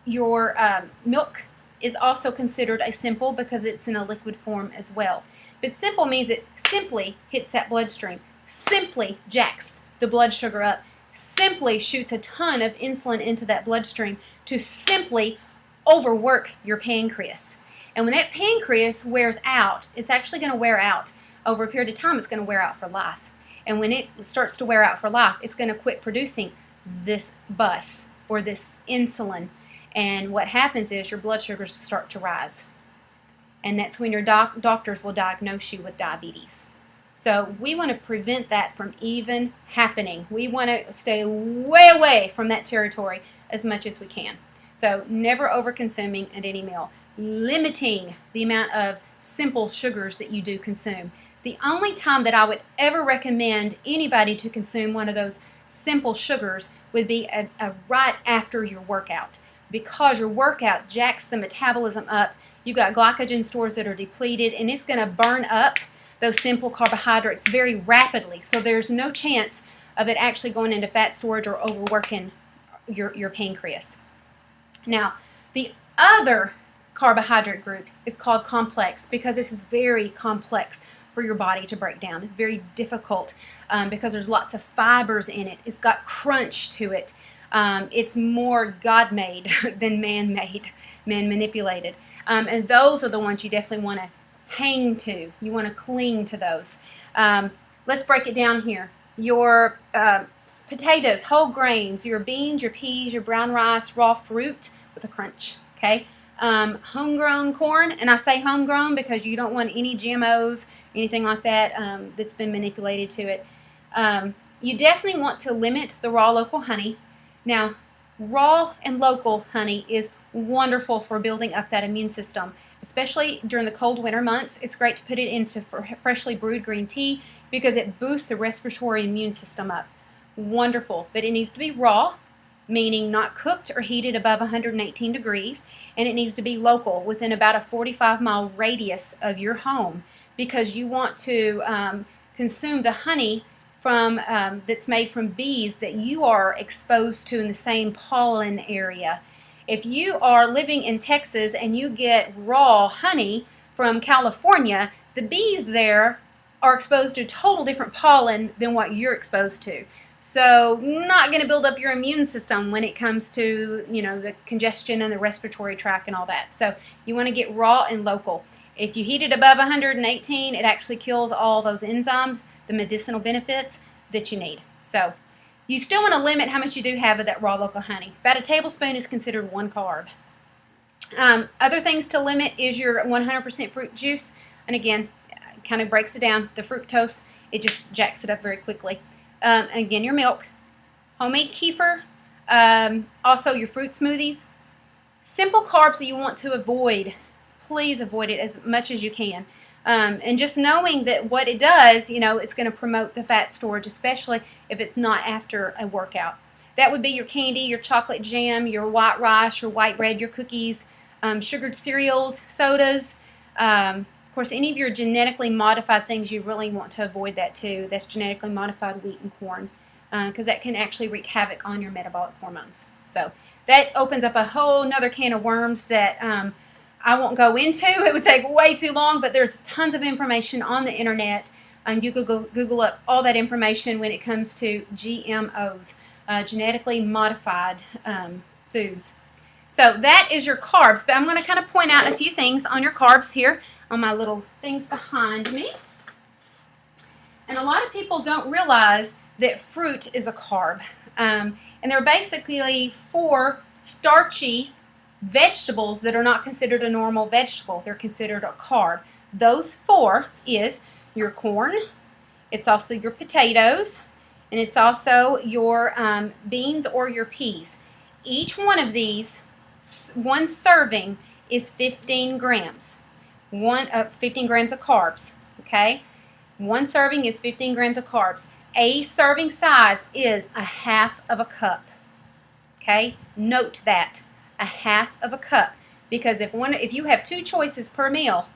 Your milk is also considered a simple because it's in a liquid form as well. But simple means it simply hits that bloodstream, simply jacks the blood sugar up, simply shoots a ton of insulin into that bloodstream to simply overwork your pancreas. And when that pancreas wears out, it's actually going to wear out over a period of time. It's going to wear out for life. And when it starts to wear out for life, it's going to quit producing this bus or this insulin. And what happens is your blood sugars start to rise. And that's when your doctors will diagnose you with diabetes. So we want to prevent that from even happening. We want to stay way away from that territory as much as we can. So never over-consuming at any meal. Limiting the amount of simple sugars that you do consume. The only time that I would ever recommend anybody to consume one of those simple sugars would be right after your workout, because your workout jacks the metabolism up. You've got glycogen stores that are depleted, and it's going to burn up those simple carbohydrates very rapidly. So there's no chance of it actually going into fat storage or overworking your pancreas. Now, the other carbohydrate group is called complex, because it's very complex for your body to break down. It's very difficult because there's lots of fibers in it. It's got crunch to it. It's more God-made than man-made, man-manipulated. And those are the ones you definitely want to hang to. You want to cling to those. Let's break it down here. Your potatoes, whole grains, your beans, your peas, your brown rice, raw fruit with a crunch. Okay. Homegrown corn, and I say homegrown because you don't want any GMOs, anything like that that's been manipulated to it. You definitely want to limit the raw local honey. Now, raw and local honey is wonderful for building up that immune system, especially during the cold winter months. It's great to put it into freshly brewed green tea because it boosts the respiratory immune system up. Wonderful, but it needs to be raw, meaning not cooked or heated above 118 degrees, and it needs to be local, within about a 45-mile radius of your home, because you want to consume the honey from that's made from bees that you are exposed to in the same pollen area. If you are living in Texas and you get raw honey from California, the bees there are exposed to total different pollen than what you're exposed to. So not going to build up your immune system when it comes to, the congestion and the respiratory tract and all that. So you want to get raw and local. If you heat it above 118, it actually kills all those enzymes, the medicinal benefits that you need. So you still want to limit how much you do have of that raw local honey. About a tablespoon is considered 1 carb. Other things to limit is your 100% fruit juice. And again, it kind of breaks it down. The fructose, it just jacks it up very quickly. Again, your milk, homemade kefir, also your fruit smoothies. Simple carbs that you want to avoid, please avoid it as much as you can. And just knowing that what it does, it's going to promote the fat storage, especially if it's not after a workout. That would be your candy, your chocolate jam, your white rice, your white bread, your cookies, sugared cereals, sodas. Of course, any of your genetically modified things, you really want to avoid that too. That's genetically modified wheat and corn, because that can actually wreak havoc on your metabolic hormones. So that opens up a whole nother can of worms that I won't go into. It would take way too long, but there's tons of information on the internet. You Google up all that information when it comes to GMOs, genetically modified foods. So that is your carbs, but I'm going to kind of point out a few things on your carbs here on my little things behind me. And a lot of people don't realize that fruit is a carb. And they're basically 4 starchy vegetables that are not considered a normal vegetable. They're considered a carb. Those four is your corn, it's also your potatoes, and it's also your beans or your peas. Each one of these, one serving is 15 grams. 15 grams of carbs, okay? One serving is 15 grams of carbs. A serving size is a half of a cup, okay? Note that, a half of a cup, because if you have two choices per meal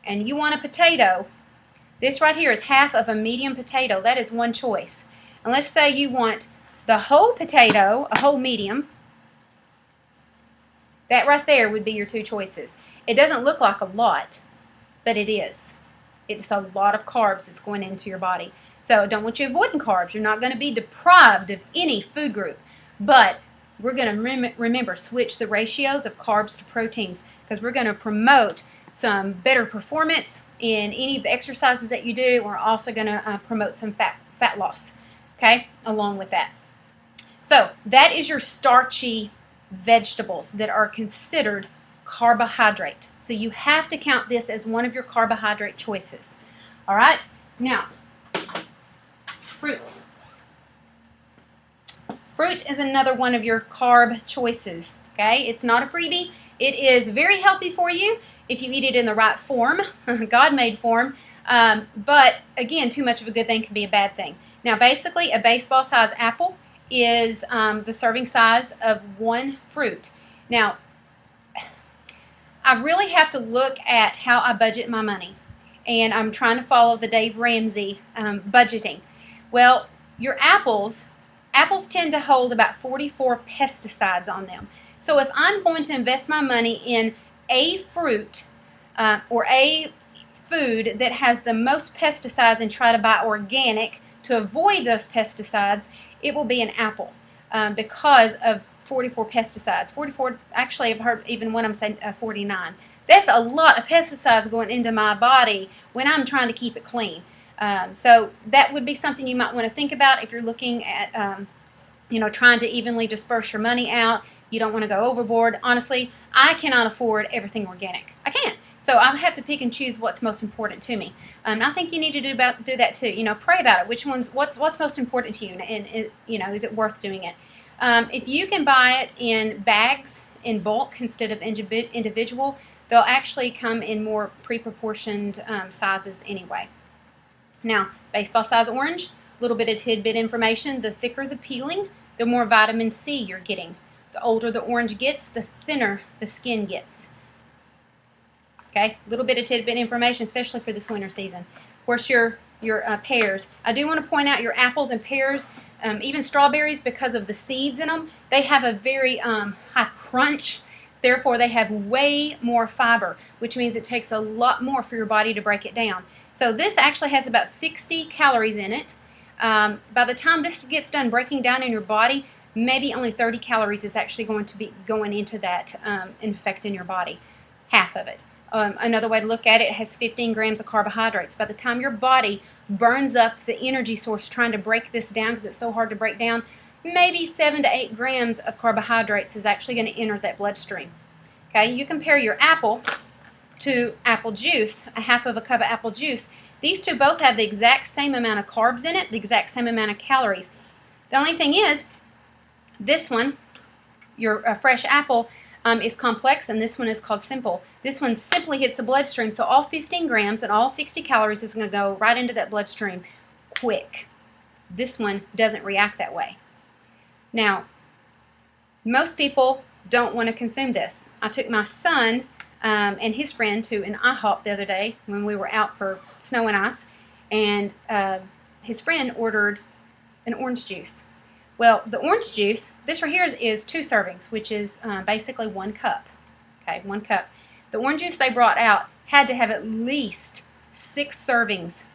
and you want a potato, this right here is half of a medium potato. That is one choice. And let's say you want the whole potato, a whole medium. That right there would be your two choices. It doesn't look like a lot, but it is. It's a lot of carbs that's going into your body. So don't want you avoiding carbs. You're not going to be deprived of any food group. But we're going to remember, switch the ratios of carbs to proteins, because we're going to promote some better performance in any of the exercises that you do. We're also going to promote some fat loss, okay, along with that. So that is your starchy vegetables that are considered carbohydrate. So you have to count this as one of your carbohydrate choices. All right? Now, fruit. Fruit is another one of your carb choices, okay? It's not a freebie. It is very healthy for you if you eat it in the right form, God-made form. But again, too much of a good thing can be a bad thing. Now, basically, a baseball-sized apple is the serving size of one fruit. Now, I really have to look at how I budget my money, and I'm trying to follow the Dave Ramsey budgeting. Well, your apples tend to hold about 44 pesticides on them. So if I'm going to invest my money in a fruit or a food that has the most pesticides and try to buy organic to avoid those pesticides, it will be an apple because of 44 pesticides. 44, actually I've heard even one I'm saying 49. That's a lot of pesticides going into my body when I'm trying to keep it clean. So that would be something you might want to think about if you're looking at, trying to evenly disperse your money out. You don't want to go overboard. Honestly, I cannot afford everything organic. I can't. So I have to pick and choose what's most important to me. I think you need to do that too. Pray about it. What's most important to you, and is it worth doing it? If you can buy it in bags in bulk instead of individual, they'll actually come in more pre-proportioned sizes anyway. Now, baseball size orange, a little bit of tidbit information. The thicker the peeling, the more vitamin C you're getting. The older the orange gets, the thinner the skin gets. Okay, a little bit of tidbit information, especially for this winter season. Of course, your pears. I do want to point out your apples and pears, even strawberries, because of the seeds in them, they have a very high crunch. Therefore, they have way more fiber, which means it takes a lot more for your body to break it down. So this actually has about 60 calories in it. By the time this gets done breaking down in your body, maybe only 30 calories is actually going to be going into that and affecting your body. Half of it. Another way to look at it, it has 15 grams of carbohydrates. By the time your body burns up the energy source trying to break this down, because it's so hard to break down, maybe 7 to 8 grams of carbohydrates is actually going to enter that bloodstream. Okay, you compare your apple to apple juice, a half of a cup of apple juice. These two both have the exact same amount of carbs in it, the exact same amount of calories. The only thing is, this one, your fresh apple, is complex, and this one is called simple. This one simply hits the bloodstream, so all 15 grams and all 60 calories is going to go right into that bloodstream quick. This one doesn't react that way. Now, most people don't want to consume this. I took my son and his friend to an IHOP the other day when we were out for snow and ice, and his friend ordered an orange juice. Well, the orange juice, this right here is 2 servings, which is basically 1 cup. Okay, 1 cup. The orange juice they brought out had to have at least 6 servings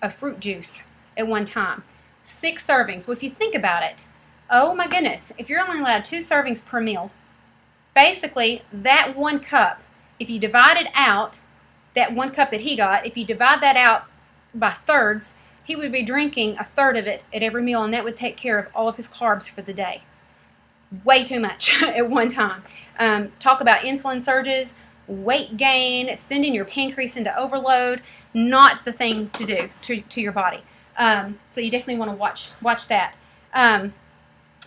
of fruit juice at one time. 6 servings. Well, if you think about it, oh my goodness, if you're only allowed 2 servings per meal, basically that 1 cup, if you divide it out, that 1 cup that he got, if you divide that out by thirds, he would be drinking a third of it at every meal, and that would take care of all of his carbs for the day. way too much at one time. Talk about insulin surges, weight gain, sending your pancreas into overload. Not the thing to do to your body. So you definitely want to watch that. Of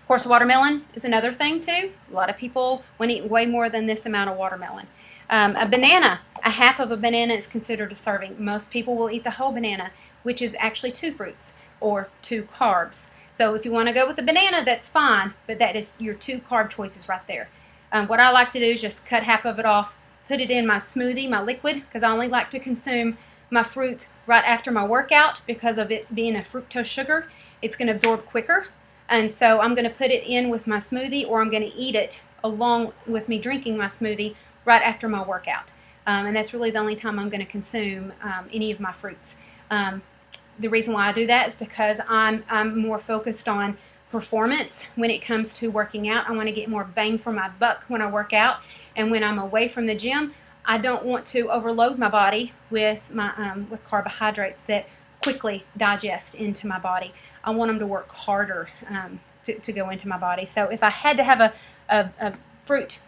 course, watermelon is another thing too. A lot of people want to eat way more than this amount of watermelon. A banana, a half of a banana is considered a serving. Most people will eat the whole banana, which is actually 2 fruits or 2 carbs. So if you want to go with the banana, that's fine, but that is your 2 carb choices right there. What I like to do is just cut half of it off, put it in my smoothie, my liquid, because I only like to consume my fruits right after my workout because of it being a fructose sugar. It's going to absorb quicker. And so I'm going to put it in with my smoothie, or I'm going to eat it along with me drinking my smoothie right after my workout. And that's really the only time I'm going to consume any of my fruits. The reason why I do that is because I'm more focused on performance when it comes to working out. I want to get more bang for my buck when I work out. And when I'm away from the gym, I don't want to overload my body with with carbohydrates that quickly digest into my body. I want them to work harder to go into my body. So if I had to have a fruit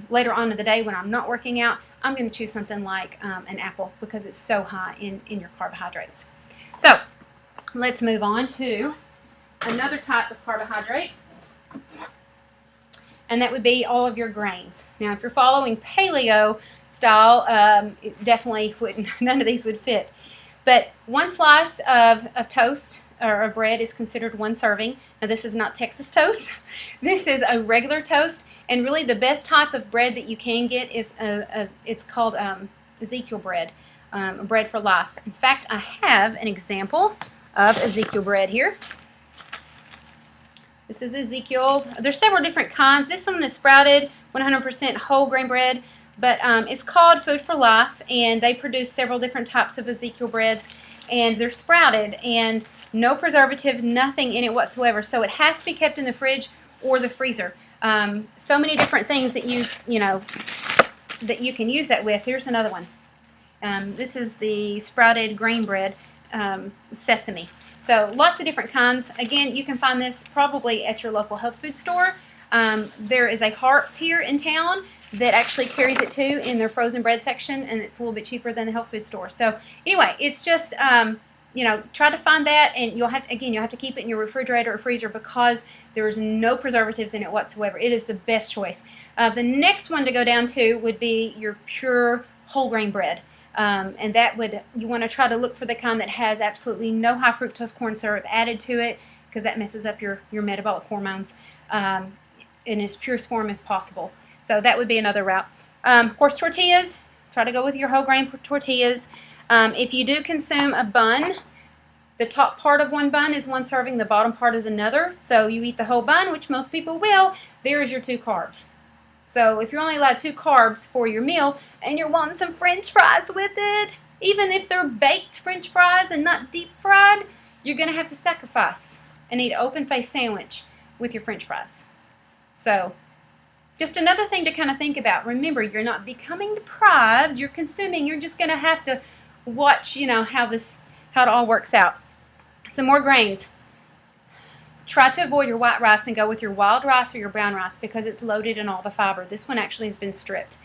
later on in the day when I'm not working out, I'm going to choose something like an apple because it's so high in your carbohydrates. So let's move on to another type of carbohydrate, and that would be all of your grains. Now, if you're following paleo style, it definitely wouldn't, none of these would fit. But 1 slice of toast or bread is considered 1 serving. Now, this is not Texas toast. This is a regular toast, and really the best type of bread that you can get is it's called Ezekiel bread, bread for life. In fact, I have an example of Ezekiel bread here. This is Ezekiel. There's several different kinds. This one is sprouted, 100% whole grain bread, but it's called Food for Life, and they produce several different types of Ezekiel breads, and they're sprouted, and no preservative, nothing in it whatsoever. So it has to be kept in the fridge or the freezer. So many different things that that you can use that with. Here's another one. This is the sprouted grain bread, sesame. So lots of different kinds. Again, you can find this probably at your local health food store. There is a Harps here in town that actually carries it too in their frozen bread section, and it's a little bit cheaper than the health food store. So anyway, it's just try to find that, and you'll have to keep it in your refrigerator or freezer because there is no preservatives in it whatsoever. It is the best choice. The next one to go down to would be your pure whole grain bread. And that you want to try to look for the kind that has absolutely no high fructose corn syrup added to it, because that messes up your metabolic hormones in its purest form as possible. So that would be another route. Of course, tortillas. Try to go with your whole grain tortillas. If you do consume a bun, the top part of one bun is 1 serving, the bottom part is another. So you eat the whole bun, which most people will. There is your 2 carbs. So if you're only allowed 2 carbs for your meal and you're wanting some French fries with it, even if they're baked French fries and not deep fried, you're going to have to sacrifice and eat an open-faced sandwich with your French fries. So just another thing to kind of think about. Remember, you're not becoming deprived. You're consuming. You're just going to have to watch, how it all works out. Some more grains. Try to avoid your white rice and go with your wild rice or your brown rice because it's loaded in all the fiber. This one actually has been stripped.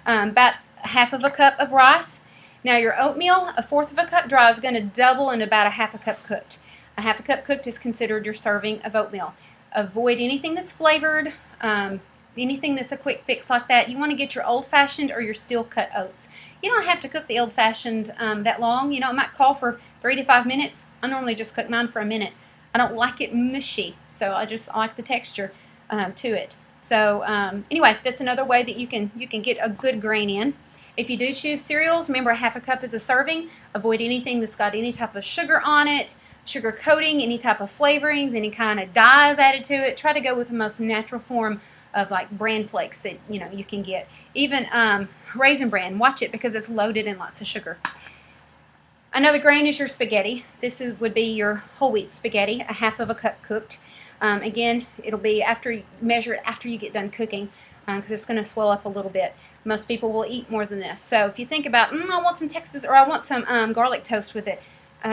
About 1/2 cup of rice. Now your oatmeal, 1/4 cup dry, is going to double into about 1/2 cup cooked. 1/2 cup cooked is considered your serving of oatmeal. Avoid anything that's flavored, anything that's a quick fix like that. You want to get your old-fashioned or your steel-cut oats. You don't have to cook the old-fashioned that long. It might call for 3 to 5 minutes. I normally just cook mine for a minute. I don't like it mushy, so I like the texture to it. So anyway, that's another way that you can get a good grain in. If you do choose cereals, remember 1/2 cup is a serving. Avoid anything that's got any type of sugar on it, sugar coating, any type of flavorings, any kind of dyes added to it. Try to go with the most natural form of like bran flakes that you can get. Even Raisin Bran, watch it because it's loaded in lots of sugar. Another grain is your spaghetti. This would be your whole wheat spaghetti, 1/2 cup cooked. Again, it'll be measure it after you get done cooking because it's going to swell up a little bit. Most people will eat more than this. So if you think about, I want some Texas, or I want some garlic toast with it,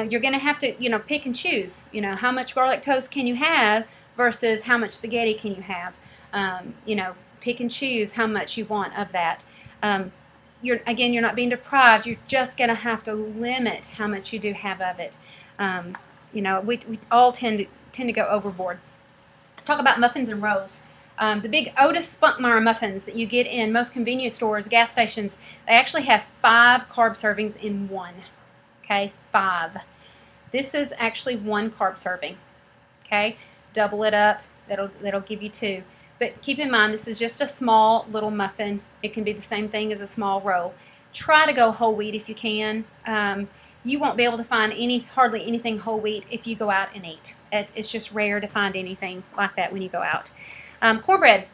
you're going to have to, pick and choose. How much garlic toast can you have versus how much spaghetti can you have. You know, pick and choose how much you want of that. You're not being deprived. You're just going to have to limit how much you do have of it. You know, we all tend to go overboard. Let's talk about muffins and rolls. The big Otis Spunkmeyer muffins that you get in most convenience stores, gas stations, they actually have 5 carb servings in one. Okay, 5. This is actually 1 carb serving. Okay, double it up. That'll give you 2. But keep in mind, this is just a small little muffin. It can be the same thing as a small roll. Try to go whole wheat if you can. You won't be able to find hardly anything whole wheat if you go out and eat. It's just rare to find anything like that when you go out. Cornbread,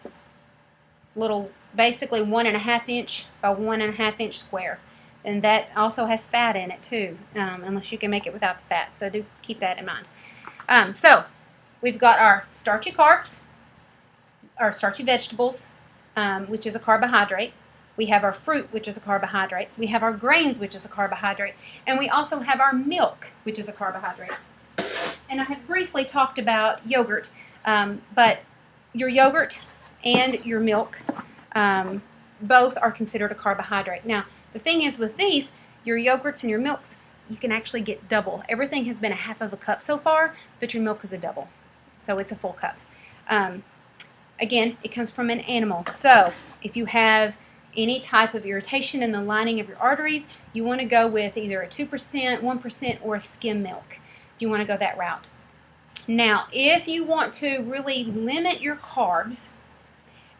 basically 1.5 inch by 1.5 inch square. And that also has fat in it too, unless you can make it without the fat. So do keep that in mind. So we've got our starchy carbs, our starchy vegetables, which is a carbohydrate. We have our fruit, which is a carbohydrate. We have our grains, which is a carbohydrate. And we also have our milk, which is a carbohydrate. And I have briefly talked about yogurt, but your yogurt and your milk both are considered a carbohydrate. Now, the thing is with these, your yogurts and your milks, you can actually get double. Everything has been a half of a cup so far, but your milk is a double. So it's a full cup. Again, it comes from an animal. So if you have any type of irritation in the lining of your arteries, you want to go with either a 2%, 1%, or a skim milk. You want to go that route. Now, if you want to really limit your carbs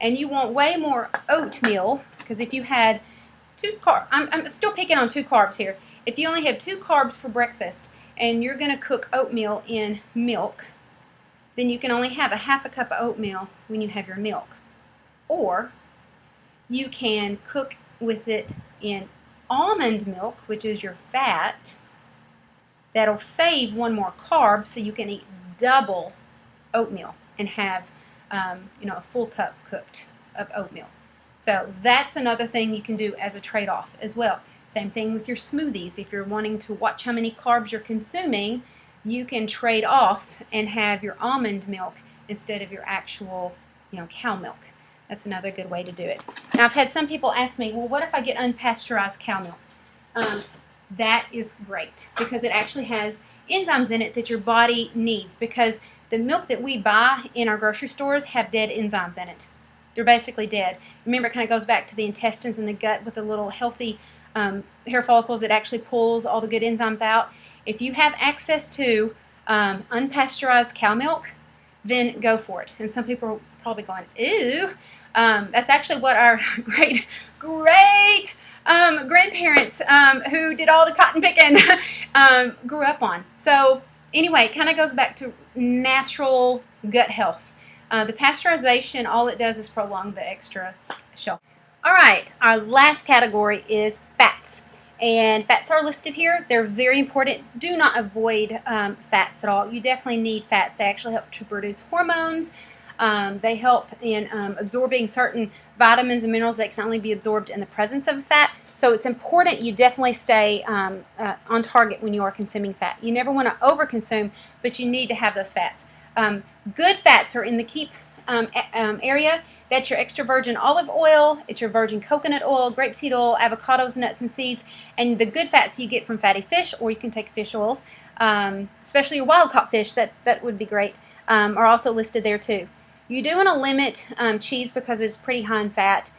and you want way more oatmeal, because if you had 2 carbs, I'm still picking on 2 carbs here. If you only have 2 carbs for breakfast and you're going to cook oatmeal in milk, then you can only have a half a cup of oatmeal when you have your milk. Or you can cook with it in almond milk, which is your fat. That'll save 1 more carb, so you can eat double oatmeal and have a full cup cooked of oatmeal. So that's another thing you can do as a trade-off as well. Same thing with your smoothies. If you're wanting to watch how many carbs you're consuming, you can trade off and have your almond milk instead of your actual cow milk. That's another good way to do it. Now, I've had some people ask me, well, what if I get unpasteurized cow milk? That is great because it actually has enzymes in it that your body needs, because the milk that we buy in our grocery stores have dead enzymes in it. They're basically dead. Remember, it kind of goes back to the intestines and the gut with the little healthy hair follicles that actually pulls all the good enzymes out. If you have access to unpasteurized cow milk, then go for it. And some people are probably going, ew. That's actually what our great grandparents who did all the cotton picking grew up on. So anyway, it kind of goes back to natural gut health. The pasteurization, all it does is prolong the extra shelf. All right, our last category is fats. And fats are listed here. They're very important. Do not avoid fats at all. You definitely need fats. They actually help to produce hormones. They help in absorbing certain vitamins and minerals that can only be absorbed in the presence of a fat. So it's important you definitely stay on target when you are consuming fat. You never want to overconsume, but you need to have those fats. Good fats are in the keep area. That's your extra virgin olive oil, it's your virgin coconut oil, grapeseed oil, avocados, nuts, and seeds, and the good fats you get from fatty fish, or you can take fish oils, especially your wild-caught fish, that would be great, are also listed there too. You do want to limit cheese because it's pretty high in fat.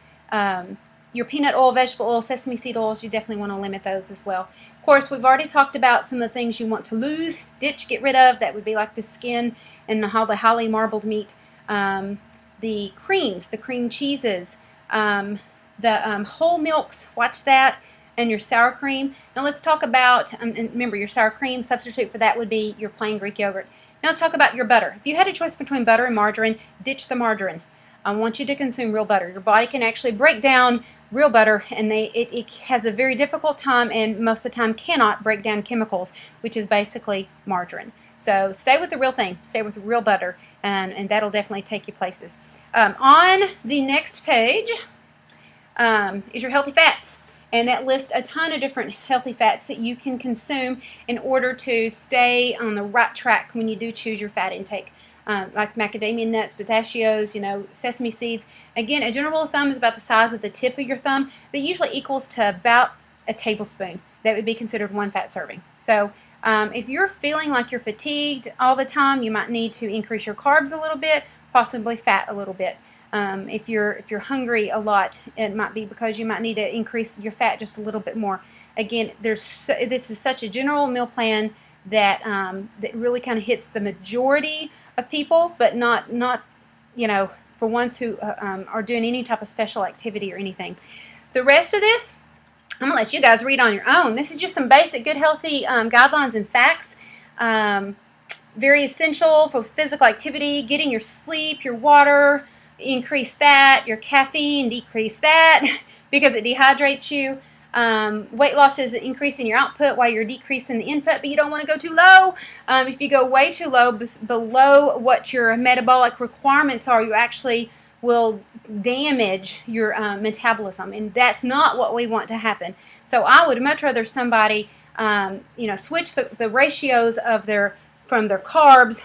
Your peanut oil, vegetable oil, sesame seed oils, you definitely want to limit those as well. Of course, we've already talked about some of the things you want to lose, ditch, get rid of. That would be like the skin and the highly marbled meat. The creams, the cream cheeses, the whole milks, watch that, and your sour cream. Now let's talk about, and remember your sour cream, substitute for that would be your plain Greek yogurt. Now let's talk about your butter. If you had a choice between butter and margarine, ditch the margarine. I want you to consume real butter. Your body can actually break down real butter, and it has a very difficult time, and most of the time cannot break down chemicals, which is basically margarine. So stay with the real thing. Stay with real butter, and that'll definitely take you places. On the next page is your healthy fats, and that lists a ton of different healthy fats that you can consume in order to stay on the right track when you do choose your fat intake. like macadamia nuts, pistachios, sesame seeds. Again, a general rule of thumb is about the size of the tip of your thumb. That usually equals to about a tablespoon. That would be considered 1 fat serving. So if you're feeling like you're fatigued all the time, you might need to increase your carbs a little bit, possibly fat a little bit. If you're hungry a lot, it might be because you might need to increase your fat just a little bit more. Again, this is such a general meal plan that that really kind of hits the majority of people, but not for ones who are doing any type of special activity or anything. The rest of this, I'm going to let you guys read on your own. This is just some basic good healthy guidelines and facts. Very essential for physical activity, getting your sleep, your water, increase that, your caffeine, decrease that because it dehydrates you. Weight loss is increasing your output while you're decreasing the input, but you don't want to go too low. If you go way too low, below what your metabolic requirements are, you actually will damage your metabolism, and that's not what we want to happen. So I would much rather somebody switch the ratios of from their carbs,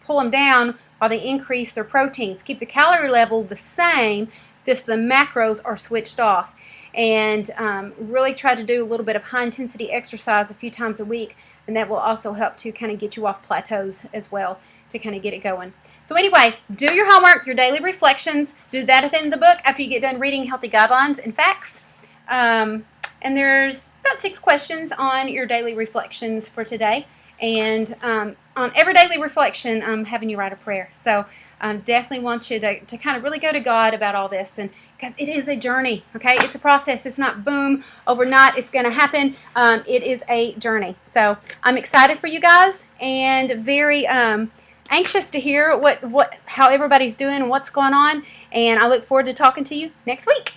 pull them down while they increase their proteins, keep the calorie level the same, just the macros are switched off, and really try to do a little bit of high intensity exercise a few times a week, and that will also help to kind of get you off plateaus as well, to kind of get it going. So anyway, do your homework, your daily reflections. Do that at the end of the book after you get done reading healthy guidelines and facts. And there's about 6 questions on your daily reflections for today. And on every daily reflection, I'm having you write a prayer. So definitely want you to kind of really go to God about all this, and because it is a journey, okay? It's a process. It's not boom, overnight, it's going to happen. It is a journey. So I'm excited for you guys, and very anxious to hear how everybody's doing and what's going on, and I look forward to talking to you next week.